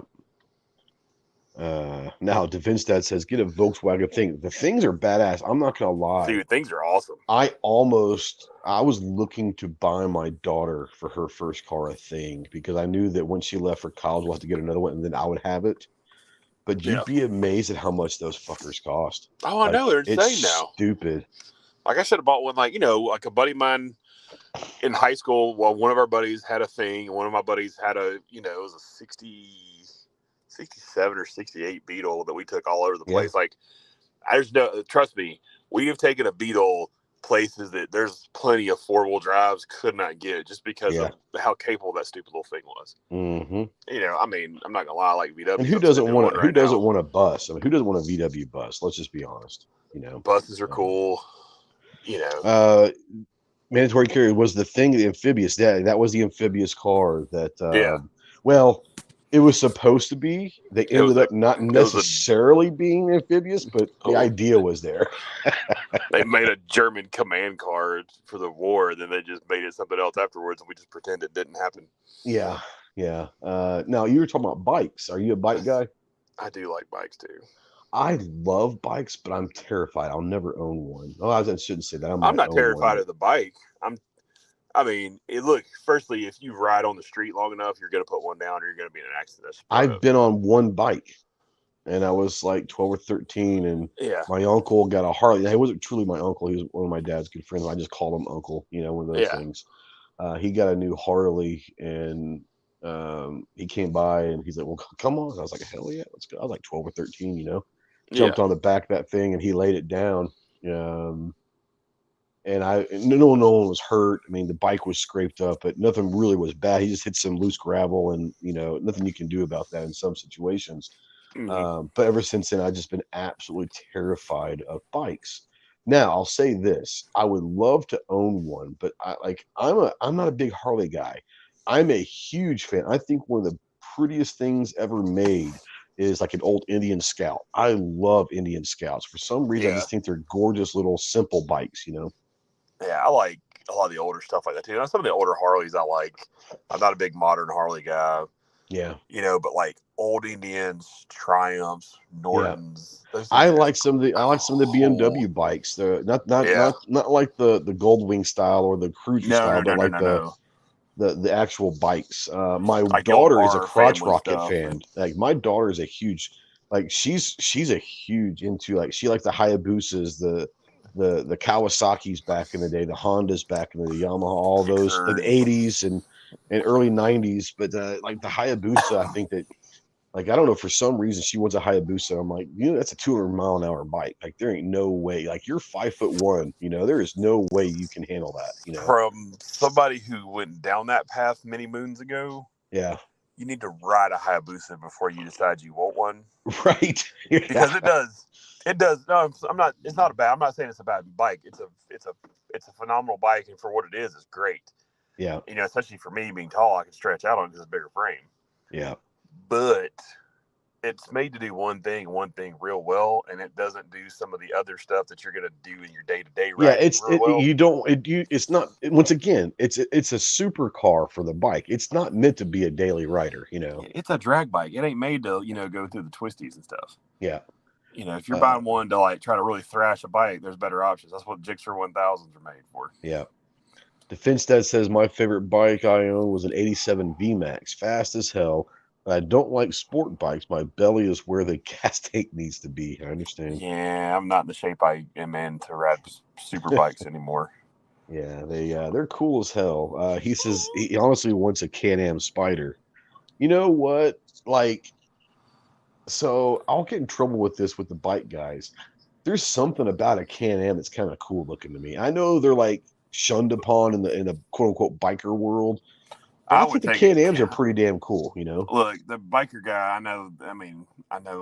Now DeVinstad says, get a Volkswagen thing. The things are badass. I'm not gonna lie. Dude, things are awesome. I was looking to buy my daughter for her first car a thing because I knew that when she left for college, we'll have to get another one and then I would have it. But you'd be amazed at how much those fuckers cost. Oh, I know. They're insane now. Stupid. Like I should have bought one, like a buddy of mine in high school. Well, one of our buddies had a thing. One of my buddies had it was a 67 or 68 Beetle that we took all over the place. Like, trust me, we have taken a Beetle places that there's plenty of 4-wheel drives could not get just because of how capable that stupid little thing was. Mm-hmm. I mean, I'm not gonna lie, like VW. And who doesn't want a bus? I mean, who doesn't want a VW bus? Let's just be honest. Buses are cool. Mandatory carrier was the thing. The amphibious. That was the amphibious car. Well, it was supposed to be. They ended up not necessarily being amphibious, but the idea was there. They made a German command car for the war, and then they just made it something else afterwards, and we just pretend it didn't happen. Yeah. Now, you were talking about bikes. Are you a bike guy? I do like bikes, too. I love bikes, but I'm terrified. I'll never own one. Oh, I shouldn't say that. I'm not terrified of the bike. Look, firstly, if you ride on the street long enough, you're going to put one down or you're going to be in an accident. I've been on one bike, and I was like 12 or 13, and my uncle got a Harley. He wasn't truly my uncle. He was one of my dad's good friends. I just called him uncle, one of those things. He got a new Harley, and he came by, and he's like, well, come on. I was like, hell yeah, let's go. I was like 12 or 13, Jumped on the back of that thing, and he laid it down. And no one was hurt. I mean, the bike was scraped up, but nothing really was bad. He just hit some loose gravel, and nothing you can do about that in some situations. Mm-hmm. But ever since then, I've just been absolutely terrified of bikes. Now, I'll say this: I would love to own one, but I'm not a big Harley guy. I'm a huge fan. I think one of the prettiest things ever made is like an old Indian Scout. I love Indian Scouts. For some reason, I just think they're gorgeous little simple bikes, Yeah, I like a lot of the older stuff like that too. Some of the older Harleys I like. I'm not a big modern Harley guy. Yeah. But like old Indians, Triumphs, Nortons. Yeah. I like some of the BMW bikes. They're not like the Goldwing style or the cruiser style, but like the actual bikes. My daughter is a crotch rocket fan. Like my daughter is a huge, like she's a huge into, like, she likes the Hayabusas, the Kawasaki's back in the day, the Hondas back in the Yamaha, all those, like the 80s and early 90s. But like the Hayabusa, I think that Like, I don't know, for some reason she wants a Hayabusa. I'm like, that's a 200-mile-an-hour bike. Like, there ain't no way. Like, you're 5'1", there is no way you can handle that. From somebody who went down that path many moons ago, Yeah. you need to ride a Hayabusa before you decide you want one. Right. Because it does. It does. No, I'm not. It's not a bad. I'm not saying it's a bad bike. It's a phenomenal bike, and for what it is, it's great. Yeah. Especially for me being tall, I can stretch out on it because it's a bigger frame. Yeah. But it's made to do one thing real well, and it doesn't do some of the other stuff that you're going to do in your day-to-day riding real well. It's not, once again, it's a super car for the bike. It's not meant to be a daily rider, It's a drag bike. It ain't made to, go through the twisties and stuff. Yeah. If you're buying one to like try to really thrash a bike, there's better options. That's what Gixxer 1000s are made for. Yeah. Defense Dad says my favorite bike I owned was an 87 VMAX, fast as hell. I don't like sport bikes. My belly is where the gas tank needs to be. I understand. Yeah, I'm not in the shape I am in to ride super bikes anymore. Yeah, they're cool as hell. He says he honestly wants a Can-Am Spider. You know what? Like, so I'll get in trouble with this with the bike guys. There's something about a Can-Am that's kind of cool looking to me. I know they're like shunned upon in the quote unquote biker world. But I think the Can-Ams are pretty damn cool, Look, the biker guy, I know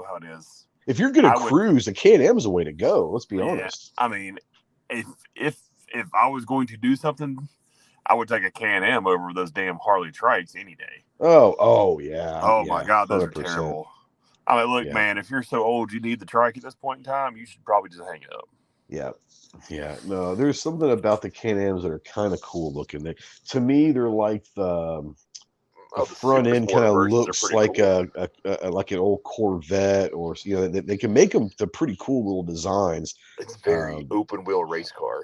how it is. If you're gonna cruise, the Can-Am is the way to go. Let's be honest. I mean, if I was going to do something, I would take a Can-Am over those damn Harley trikes any day. Oh yeah. Oh my God, those 100%. Are terrible. I mean, look, man, if you're so old you need the trike at this point in time, you should probably just hang it up. Yeah. Yeah. No, there's something about the Can-Ams that are kind of cool looking. To me, they're like the front end kind of looks like cool. Like an old Corvette, or they can make them to pretty cool little designs. It's very open wheel race car.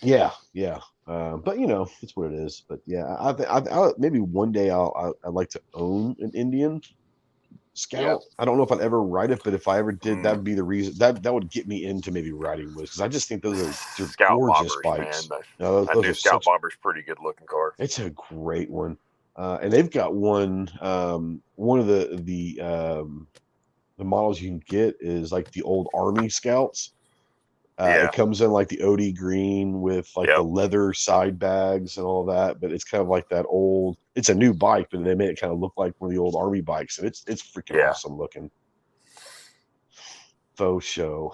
Yeah, yeah. But it's what it is. But yeah, I maybe one day I'd like to own an Indian Scout. Yep. I don't know if I'd ever ride it, but if I ever did, that'd be the reason that would get me into maybe riding with, because I just think those are Scout gorgeous bombers, bikes. Man. That new Scout Bomber's pretty good looking car. It's a great one. And they've got one of the models you can get is like the old Army Scouts. It comes in like the OD green with like the leather side bags and all that, but it's kind of like that old. It's a new bike, but they made it kind of look like one of the old Army bikes, and it's freaking awesome looking. Faux show.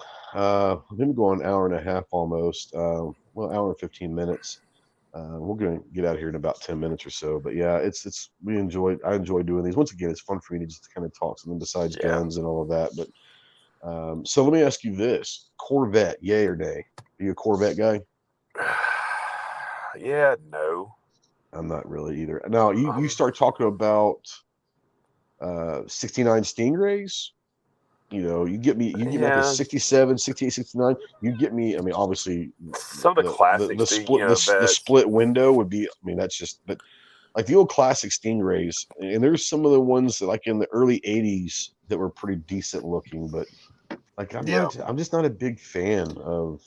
We've been going an hour and a half almost. Hour and 15 minutes. We're gonna get out of here in about 10 minutes or so. But yeah, I enjoy doing these. Once again, it's fun for me to just kind of talk something besides guns and all of that. But so let me ask you this: Corvette, yay or nay? Are you a Corvette guy? Yeah, no. I'm not really either. Now you start talking about 69 Stingrays. You get me like a 67, 68, 69. You get me. I mean, obviously, some of the classics, the split window would be. I mean, that's just. But like the old classic Stingrays, and there's some of the ones that, like in the early '80s, that were pretty decent looking. But like I'm just not a big fan of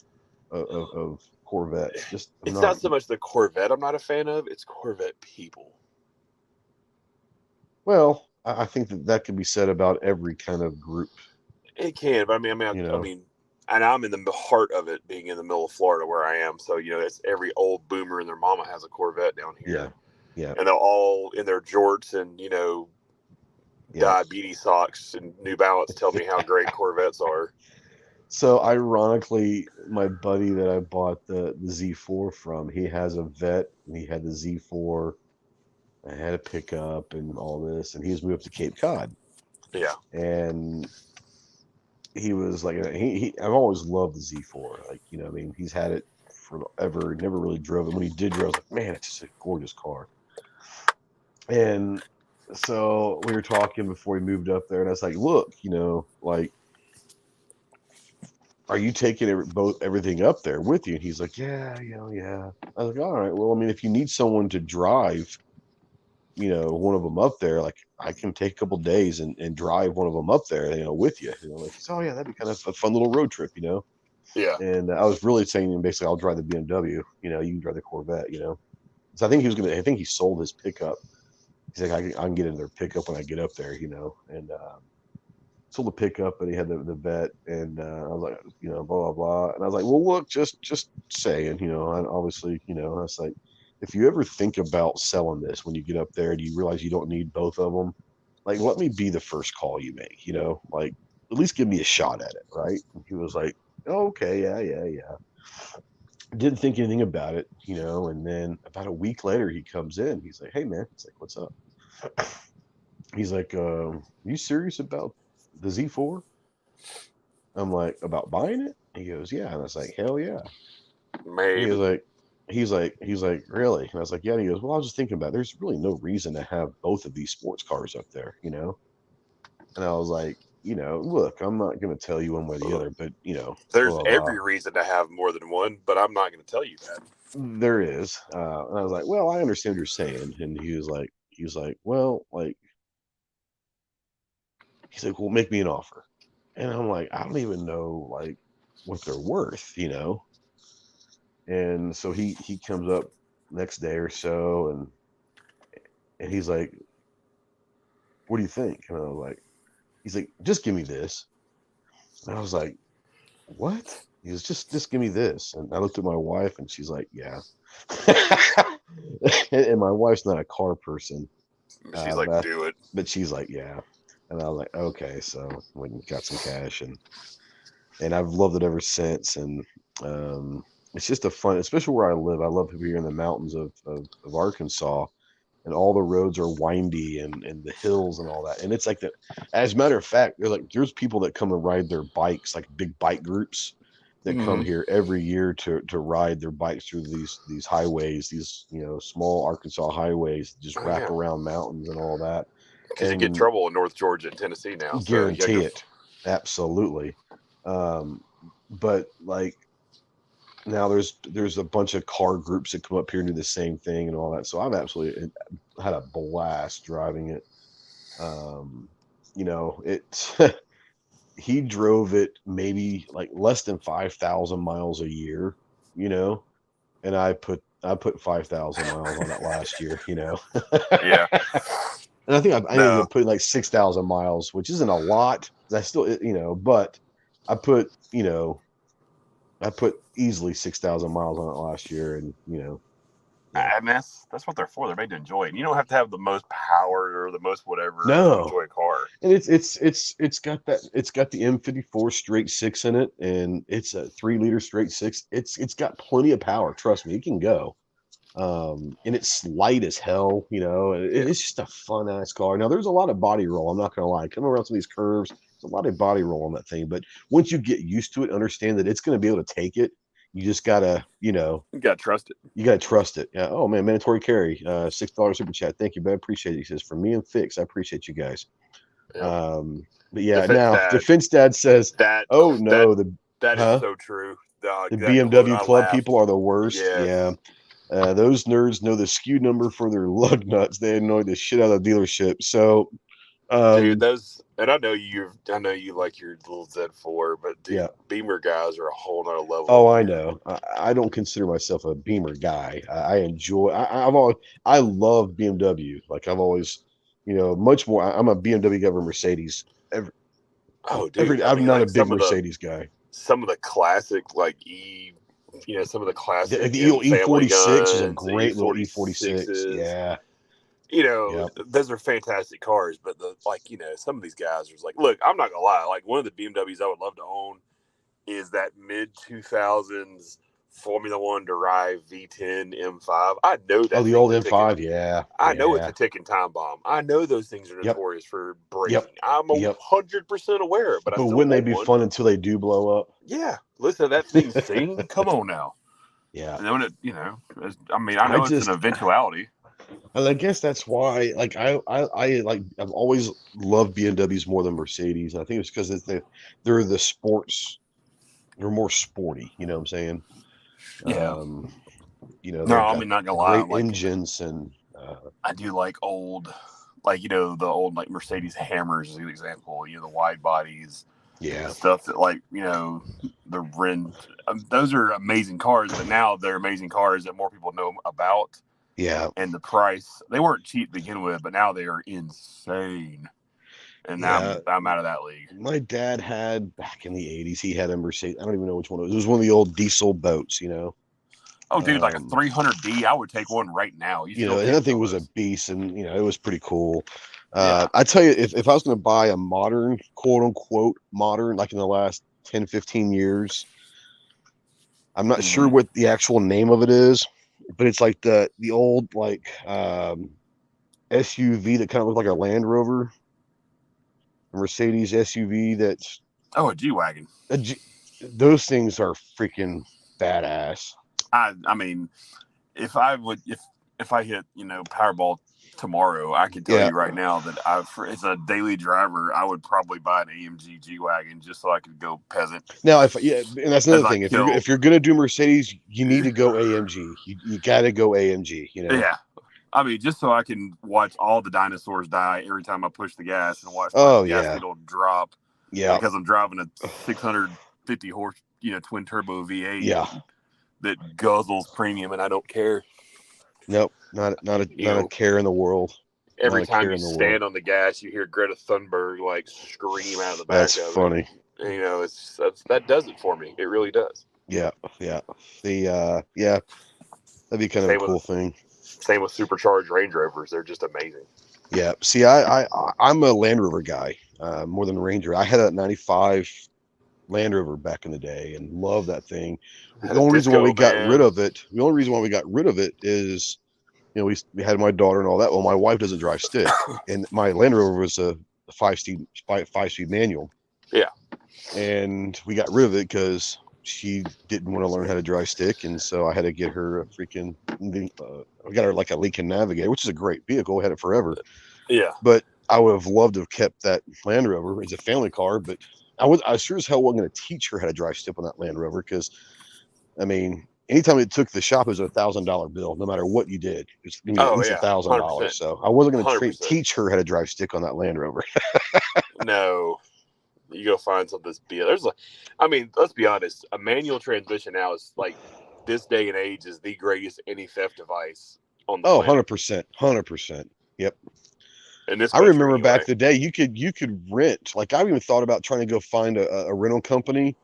Corvettes. It's not so much the Corvette I'm not a fan of. It's Corvette people. Well, I think that could be said about every kind of group. It can, but I mean, and I'm in the heart of it, being in the middle of Florida where I am. So it's every old boomer and their mama has a Corvette down here. Yeah. And they're all in their jorts and diabetes socks and New Balance tell me how great Corvettes are. So ironically, my buddy that I bought the Z4 from, he has a Vet, and he had the Z4. I had a pickup and all this, and he was moved to Cape Cod. Yeah. And he was like, I've always loved the Z4. Like, he's had it forever, never really drove it. When he did drive, I was like, man, it's just a gorgeous car. And so we were talking before he moved up there, and I was like, look, like, are you taking everything up there with you? And he's like, yeah. I was like, all right, well, I mean, if you need someone to drive, one of them up there, like I can take a couple days and drive one of them up there, with you. Like, oh yeah, that'd be kind of a fun little road trip, Yeah. And I was really saying, basically, I'll drive the BMW. You can drive the Corvette. So I think he sold his pickup He's like, I can get in their pickup when I get up there, and sold the pickup, and he had the vet, and I was like, blah blah blah, and I was like, well, look, just saying, I obviously, I was like, if you ever think about selling this when you get up there and you realize you don't need both of them, like, let me be the first call you make, like, at least give me a shot at it, right? And he was like, oh, okay, yeah. Didn't think anything about it, and then about a week later, he comes in. He's like, hey, man. It's like, what's up? He's like, you serious about the Z4? I'm like, about buying it? He goes, yeah. And I was like, hell yeah. And Maybe. he's like, really? And I was like, yeah. And he goes, well, I was just thinking about it. There's really no reason to have both of these sports cars up there, And I was like, look, I'm not going to tell you one way or the other, but, There's blah, blah, blah. every reason to have more than one, but I'm not going to tell you that. There is. And I was like, well, I understand what you're saying. And he was like, well, like, he's like, well, make me an offer. And I'm like, I don't even know, like, what they're worth, And so he comes up next day or so, and he's like, what do you think? And I was like, he's like, just give me this. And I was like, what? He was just give me this. And I looked at my wife, and she's like, yeah. And my wife's not a car person. She's like, but, do it. but she's like, yeah. And I was like, okay. So we got some cash, and I've loved it ever since. And it's just a fun, especially where I live. I love to be here in the mountains of Arkansas, and all the roads are windy, and the hills and all that. And it's like that. As a matter of fact, there's people that come and ride their bikes, like big bike groups that come here every year to ride their bikes through these highways, these small Arkansas highways, just wrap around mountains and all that. Because you get in trouble in North Georgia and Tennessee now. Guarantee it. Absolutely. But like now there's a bunch of car groups that come up here and do the same thing and all that. So I've absolutely had a blast driving it. It he drove it maybe like less than 5,000 miles a year, and I put 5,000 miles on it last year, Yeah. And I think I ended up putting like 6,000 miles, which isn't a lot. I still, but I put, easily 6,000 miles on it last year, and Yeah. And that's what they're for. They're made to enjoy it. And you don't have to have the most power or the most whatever to enjoy a car. And it's got the M54 straight six in it, and it's a 3-liter straight six. It's got plenty of power. Trust me, it can go. And it's light as hell, it's just a fun ass car. Now there's a lot of body roll. I'm not gonna lie. Coming around some of these curves, there's a lot of body roll on that thing. But once you get used to it, understand that it's going to be able to take it. You just gotta, you gotta trust it. You gotta trust it. Yeah. Oh man, mandatory carry, $6 super chat. Thank you, but I appreciate it. He says, for me and Fix, I appreciate you guys. But yeah, Defense Dad says, that. Oh no, that is so true. The BMW club people are the worst. Yes. Yeah. Those nerds know the SKU number for their lug nuts. They annoy the shit out of the dealership. So, dude, and I know you like your little Z4, but dude, Beamer guys are a whole nother level. Oh, I know. I don't consider myself a Beamer guy. I enjoy. I love BMW. Like I've always, much more. I'm a BMW guy over Mercedes. I'm not a big Mercedes guy. Some of the classic some of the classic the E46 is a great little E46. Yeah. Those are fantastic cars, but some of these guys are like, look, I'm not gonna lie, like one of the BMWs I would love to own is that mid 2000s Formula One derived V10 M5. I know that. Oh, the old M5, yeah. I know it's a ticking time bomb. I know those things are notorious for breaking. I'm 100% aware, but wouldn't they be fun until they do blow up? Yeah, listen to that thing sing. Come on now. Yeah, and then I know it's an eventuality. And I guess that's why, like, I've always loved BMWs more than Mercedes. I think it's because they're the sports. They're more sporty. You know what I'm saying? Yeah. I'm not gonna lie. Great engines, and I do like old, the old Mercedes Hammers is an example. The wide bodies. Yeah. Stuff that the Ren. Those are amazing cars, but now they're amazing cars that more people know about. Yeah. And the price, they weren't cheap to begin with, but now they are insane. And now Yeah. I'm out of that league. My dad had, back in the 80s, he had a Mercedes. I don't even know which one it was. It was one of the old diesel boats, you know. Oh, dude, like a 300D, I would take one right now. You still And can't that thing sell was a those. beast, and it was pretty cool. Yeah. I tell you, if I was going to buy a modern, quote unquote modern, like in the last 10, 15 years, I'm not sure what the actual name of it is, but it's like the old like SUV that kind of looked like a Land Rover, a Mercedes SUV. That's Oh, a G-Wagon. Those things are freaking badass. I mean, if I hit, Powerball tomorrow, I can tell Yeah. you right now that as a daily driver, I would probably buy an AMG G-Wagon just so I could go peasant. Now, and that's another As I thing. kill. If you're gonna do Mercedes, you need to go AMG. You got to go AMG. Yeah. I mean, just so I can watch all the dinosaurs die every time I push the gas and watch my Oh gas yeah. needle drop. Yeah. Because I'm driving a 650 horse, twin turbo V8. Yeah. That guzzles premium, and I don't care. Nope. Not a care in the world. Every time you stand on the gas, you hear Greta Thunberg like scream out of the back. That's of funny. It. That does it for me. It really does. Yeah. Yeah. That'd be kind of a cool thing. Same with supercharged Range Rovers. They're just amazing. Yeah. See, I'm a Land Rover guy, more than a Ranger. I had a 95 Land Rover back in the day and love that thing. The only reason why we got rid of it is, we had my daughter and all that. Well, my wife doesn't drive stick, and my Land Rover was a five-speed manual. Yeah. And we got rid of it because she didn't want to learn how to drive stick, and so I had to get her a freaking. I got her like a Lincoln Navigator, which is a great vehicle. I had it forever. Yeah. But I would have loved to have kept that Land Rover as a family car, but I sure as hell wasn't going to teach her how to drive stick on that Land Rover because, I mean, anytime it took the shop, it was $1,000 bill, no matter what you did. It's at least $1,000. So I wasn't going to teach her how to drive stick on that Land Rover. No, you go find something that's let's be honest. A manual transmission now is like this day and age is the greatest anti-theft device on the planet. 100%. Yep. And this I remember back the day you could rent. Like I've even thought about trying to go find a rental company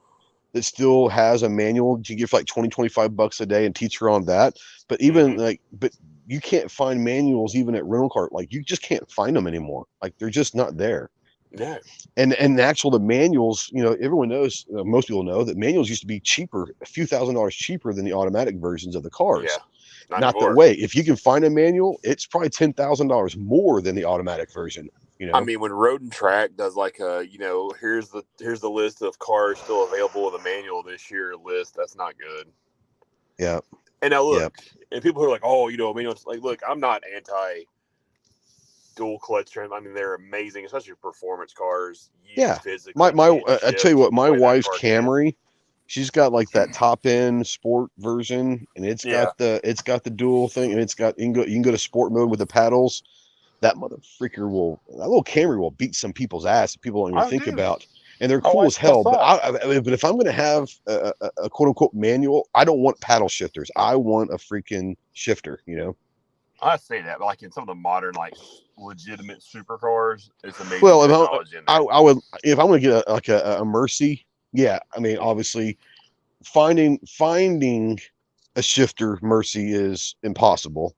that still has a manual. You give like $20-$25 a day and teach her on that. But even but you can't find manuals even at rental car. Like you just can't find them anymore. Like they're just not there. Yeah. And the manuals, everyone knows, most people know that manuals used to be cheaper, a few $1,000s cheaper than the automatic versions of the cars. Yeah. Not that way. If you can find a manual, it's probably $10,000 more than the automatic version. I mean, when Road and Track does like a, here's the list of cars still available with a manual this year list, that's not good. Yeah. And now look, and people who are like, oh, manual, like, look, I'm not anti dual clutch trim. I mean, they're amazing, especially performance cars. Physically, I tell you what, my wife's Camry, she's got like that top end sport version, and it's got the dual thing, and you can go to sport mode with the paddles. That that little Camry will beat some people's ass that people don't even think about, and they're cool as hell. But but if I'm going to have a quote unquote manual, I don't want paddle shifters. I want a freaking shifter. I say that, but like in some of the modern, like legitimate supercars, it's amazing. Well, I would, if I'm going to get a Mercy, yeah. I mean, obviously, finding a shifter Mercy is impossible.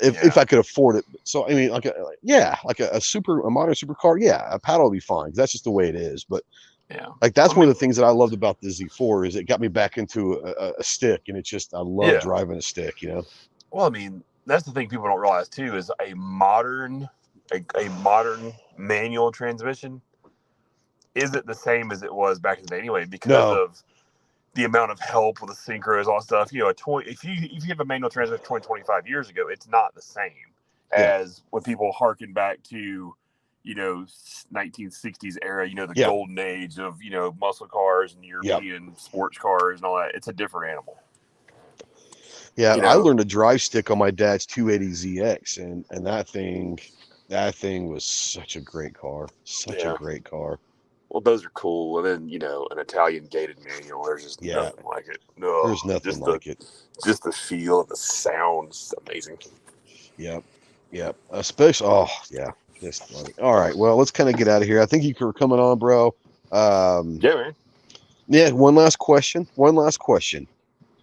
If I could afford it. So I mean, like a modern supercar, yeah, a paddle would be fine. That's just the way it is. But like that's one of the things that I loved about the Z4 is it got me back into a stick, and it's just I love driving a stick. Well, I mean, that's the thing people don't realize too is a modern manual transmission isn't the same as it was back in the day anyway because of the amount of help with the synchros, all that stuff. If you have a manual transmission 25 years ago, it's not the same as when people harken back to 1960s era, the golden age of muscle cars and European sports cars and all that. It's a different animal. Yeah, I learned to drive stick on my dad's 280ZX, and that thing was such a great car. A great car. Well, those are cool. And then, an Italian gated manual, there's just nothing like it. No, there's nothing like it. Just the feel of the sound is amazing. Yep. Yep. Especially. Oh, yeah. Just funny. All right. Well, let's kind of get out of here. I thank you for coming on, bro. Um, Yeah, man. yeah. One last question. One last question.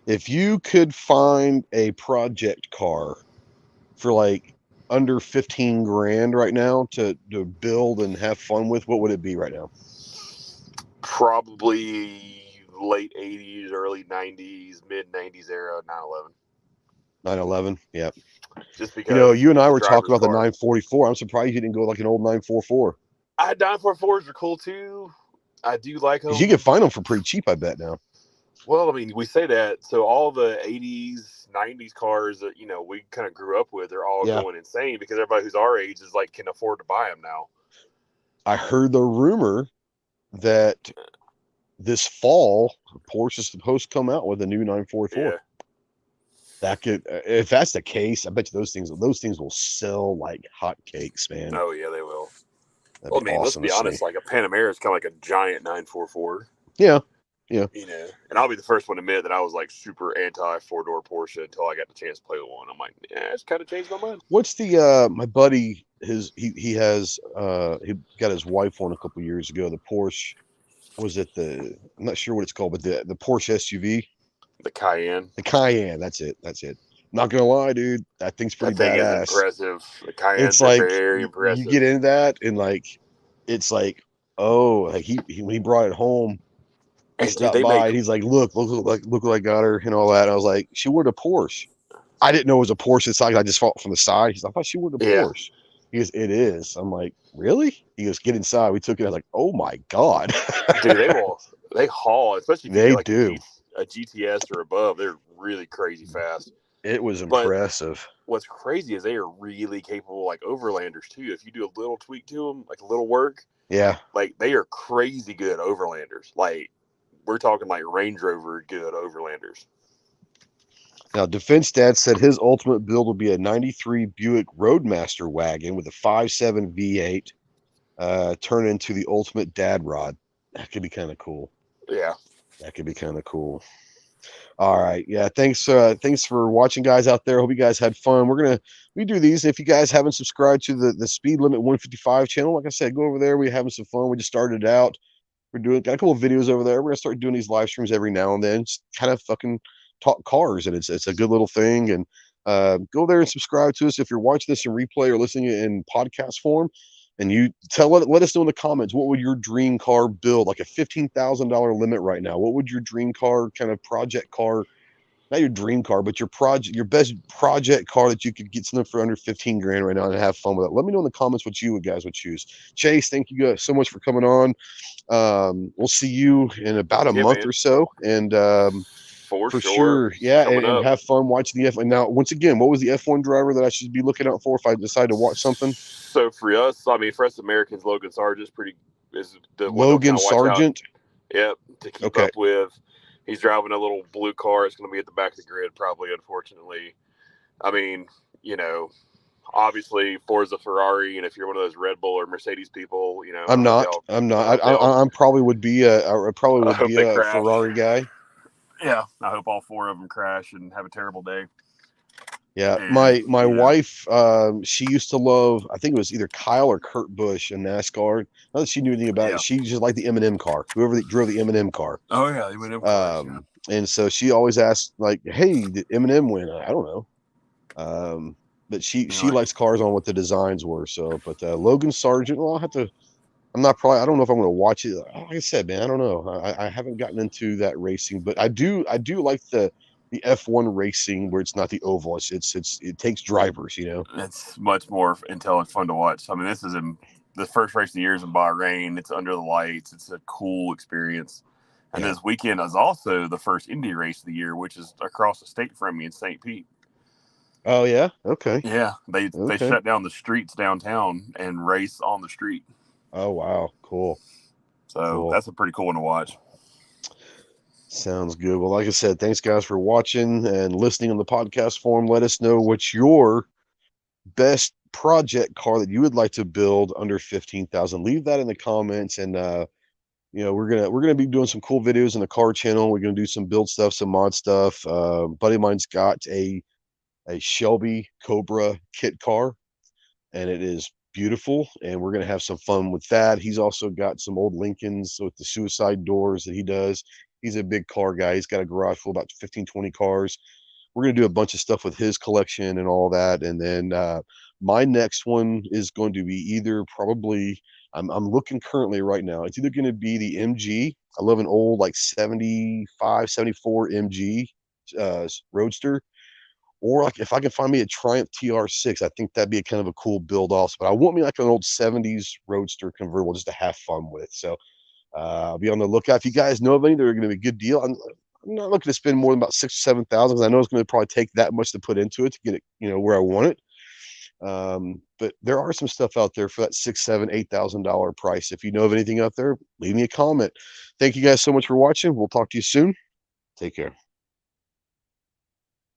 If you could find a project car for like under 15 grand right now to build and have fun with, what would it be right now? Probably late 80s, early 90s, mid 90s era 911. 911. Yeah. Just You know, because you and I it's a were talking driver's about the car. 944. I'm surprised you didn't go like an old 944 I 944s are cool too. I do like because you can them. find them for pretty cheap, I bet now. Well, I mean, we say that. So all the 80s, 90s cars that, we kind of grew up with are all Yeah. going insane because everybody who's our age is like, can afford to buy them now. I heard the rumor that this fall Porsche is supposed to come out with a new 944. Yeah. That could, if that's the case, I bet you those things will sell like hotcakes, man. Oh, yeah, they will. That'd Well, be I mean, let's awesome to be see. honest. Like a Panamera is kind of like a giant 944. Yeah, yeah. And I'll be the first one to admit that I was like super anti four-door Porsche until I got the chance to play with one. I'm like, yeah, it's kind of changed my mind. What's the my buddy he has he got his wife one a couple years ago. The Porsche was it the I'm not sure what it's called, but the Porsche SUV, The Cayenne. the Cayenne. That's it. That's it. Not gonna lie, dude. That thing's pretty That thing is badass. impressive. The It's Cayennes are like very you get impressive. into that and like it's like oh like he when he brought it home he And dude, stopped they by make and he's like look what I got her and all that and I was like she wanted a Porsche. I didn't know it was a Porsche inside. I just saw it from the side. He's like, I thought she wanted a yeah, Porsche. He goes, it is. I'm like, really? He goes, get inside. We took it. I was like, oh my god. dude, they haul, especially if you They get like a do. GTS or above. They're really crazy fast. It was But impressive. what's crazy is they are really capable, like overlanders too. If you do a little tweak to them, like a little work, Yeah. like they are crazy good overlanders. Like we're talking like Range Rover good overlanders. Now, Defense Dad said his ultimate build will be a 93 Buick Roadmaster wagon with a 5.7 V8 turn into the ultimate dad rod. That could be kind of cool. Yeah. That could be kind of cool. All right. Yeah. Thanks for watching, guys out there. Hope you guys had fun. We do these. If you guys haven't subscribed to the Speed Limit 155 channel, like I said, go over there. We're having some fun. We just started out. Got a couple of videos over there. We're gonna start doing these live streams every now and then. Just kind of fucking talk cars, and it's a good little thing. And go there and subscribe to us if you're watching this in replay or listening in podcast form. And you let us know in the comments what would your dream car build, like a $15,000 limit right now. What would your dream car kind of project car, not your dream car, but your best project car that you could get something for under 15 grand right now and have fun with it. Let me know in the comments what you guys would choose. Chase, thank you guys so much for coming on. We'll see you in about a Yeah, month man. or so, and For for sure. sure, yeah, Coming and up. have fun watching the F1. Now, once again, what was the F1 driver that I should be looking out for if I decide to watch something? So for us, I mean, for us Americans, Logan Sargent's is the one to Logan kind of watch out. Sargent. Yep, to keep Okay. up with. He's driving a little blue car. It's going to be at the back of the grid, probably, unfortunately. I mean, obviously Forza Ferrari, and if you're one of those Red Bull or Mercedes people, I'm I hope not. I'm not. they all, I'm probably would be I probably I would hope be they a crash. Ferrari guy. Yeah, I hope all four of them crash and have a terrible day. Yeah, And, my wife, she used to love. I think it was either Kyle or Kurt Busch in NASCAR. Not that she knew anything about it. She just liked the M&M car. Whoever drove the M&M car. Oh yeah, the M&M cars. And so she always asked, like, "Hey, did Eminem win?" I don't know. But she likes cars on what the designs were. So, but Logan Sargent, well, I'll have to. I'm not probably. I don't know if I'm going to watch it. Like I said, man, I don't know. I haven't gotten into that racing, but I do. I do like the F1 racing where it's not the oval. It takes drivers. It's much more intelligent, fun to watch. I mean, this is in the first race of the year is in Bahrain. It's under the lights. It's a cool experience. And this weekend is also the first Indy race of the year, which is across the state from me in St. Pete. Oh yeah. Okay. Yeah, they shut down the streets downtown and race on the street. Oh wow. Cool. So that's a pretty cool one to watch. Sounds good. Well, like I said, thanks guys for watching and listening on the podcast form. Let us know what's your best project car that you would like to build under 15,000. Leave that in the comments, and we're gonna be doing some cool videos in the car channel. We're gonna do some build stuff, some mod stuff. Buddy of mine's got a a Shelby Cobra kit car, and it is beautiful. And we're going to have some fun with that. He's also got some old Lincolns with the suicide doors that he does. He's a big car guy. He's got a garage full of about 15, 20 cars. We're going to do a bunch of stuff with his collection and all that. And then my next one is going to be either probably, I'm looking currently right now. It's either going to be the MG. I love an old like 75, 74 MG Roadster, or like if I can find me a Triumph TR6, I think that'd be a kind of a cool build also. But I want me like an old 70s Roadster convertible just to have fun with. So I'll be on the lookout. If you guys know of any, they're going to be a good deal. I'm not looking to spend more than about 6,000 or 7,000 because I know it's going to probably take that much to put into it to get it, where I want it. But there are some stuff out there for that $6,000, $7,000, $8,000 price. If you know of anything out there, leave me a comment. Thank you guys so much for watching. We'll talk to you soon. Take care.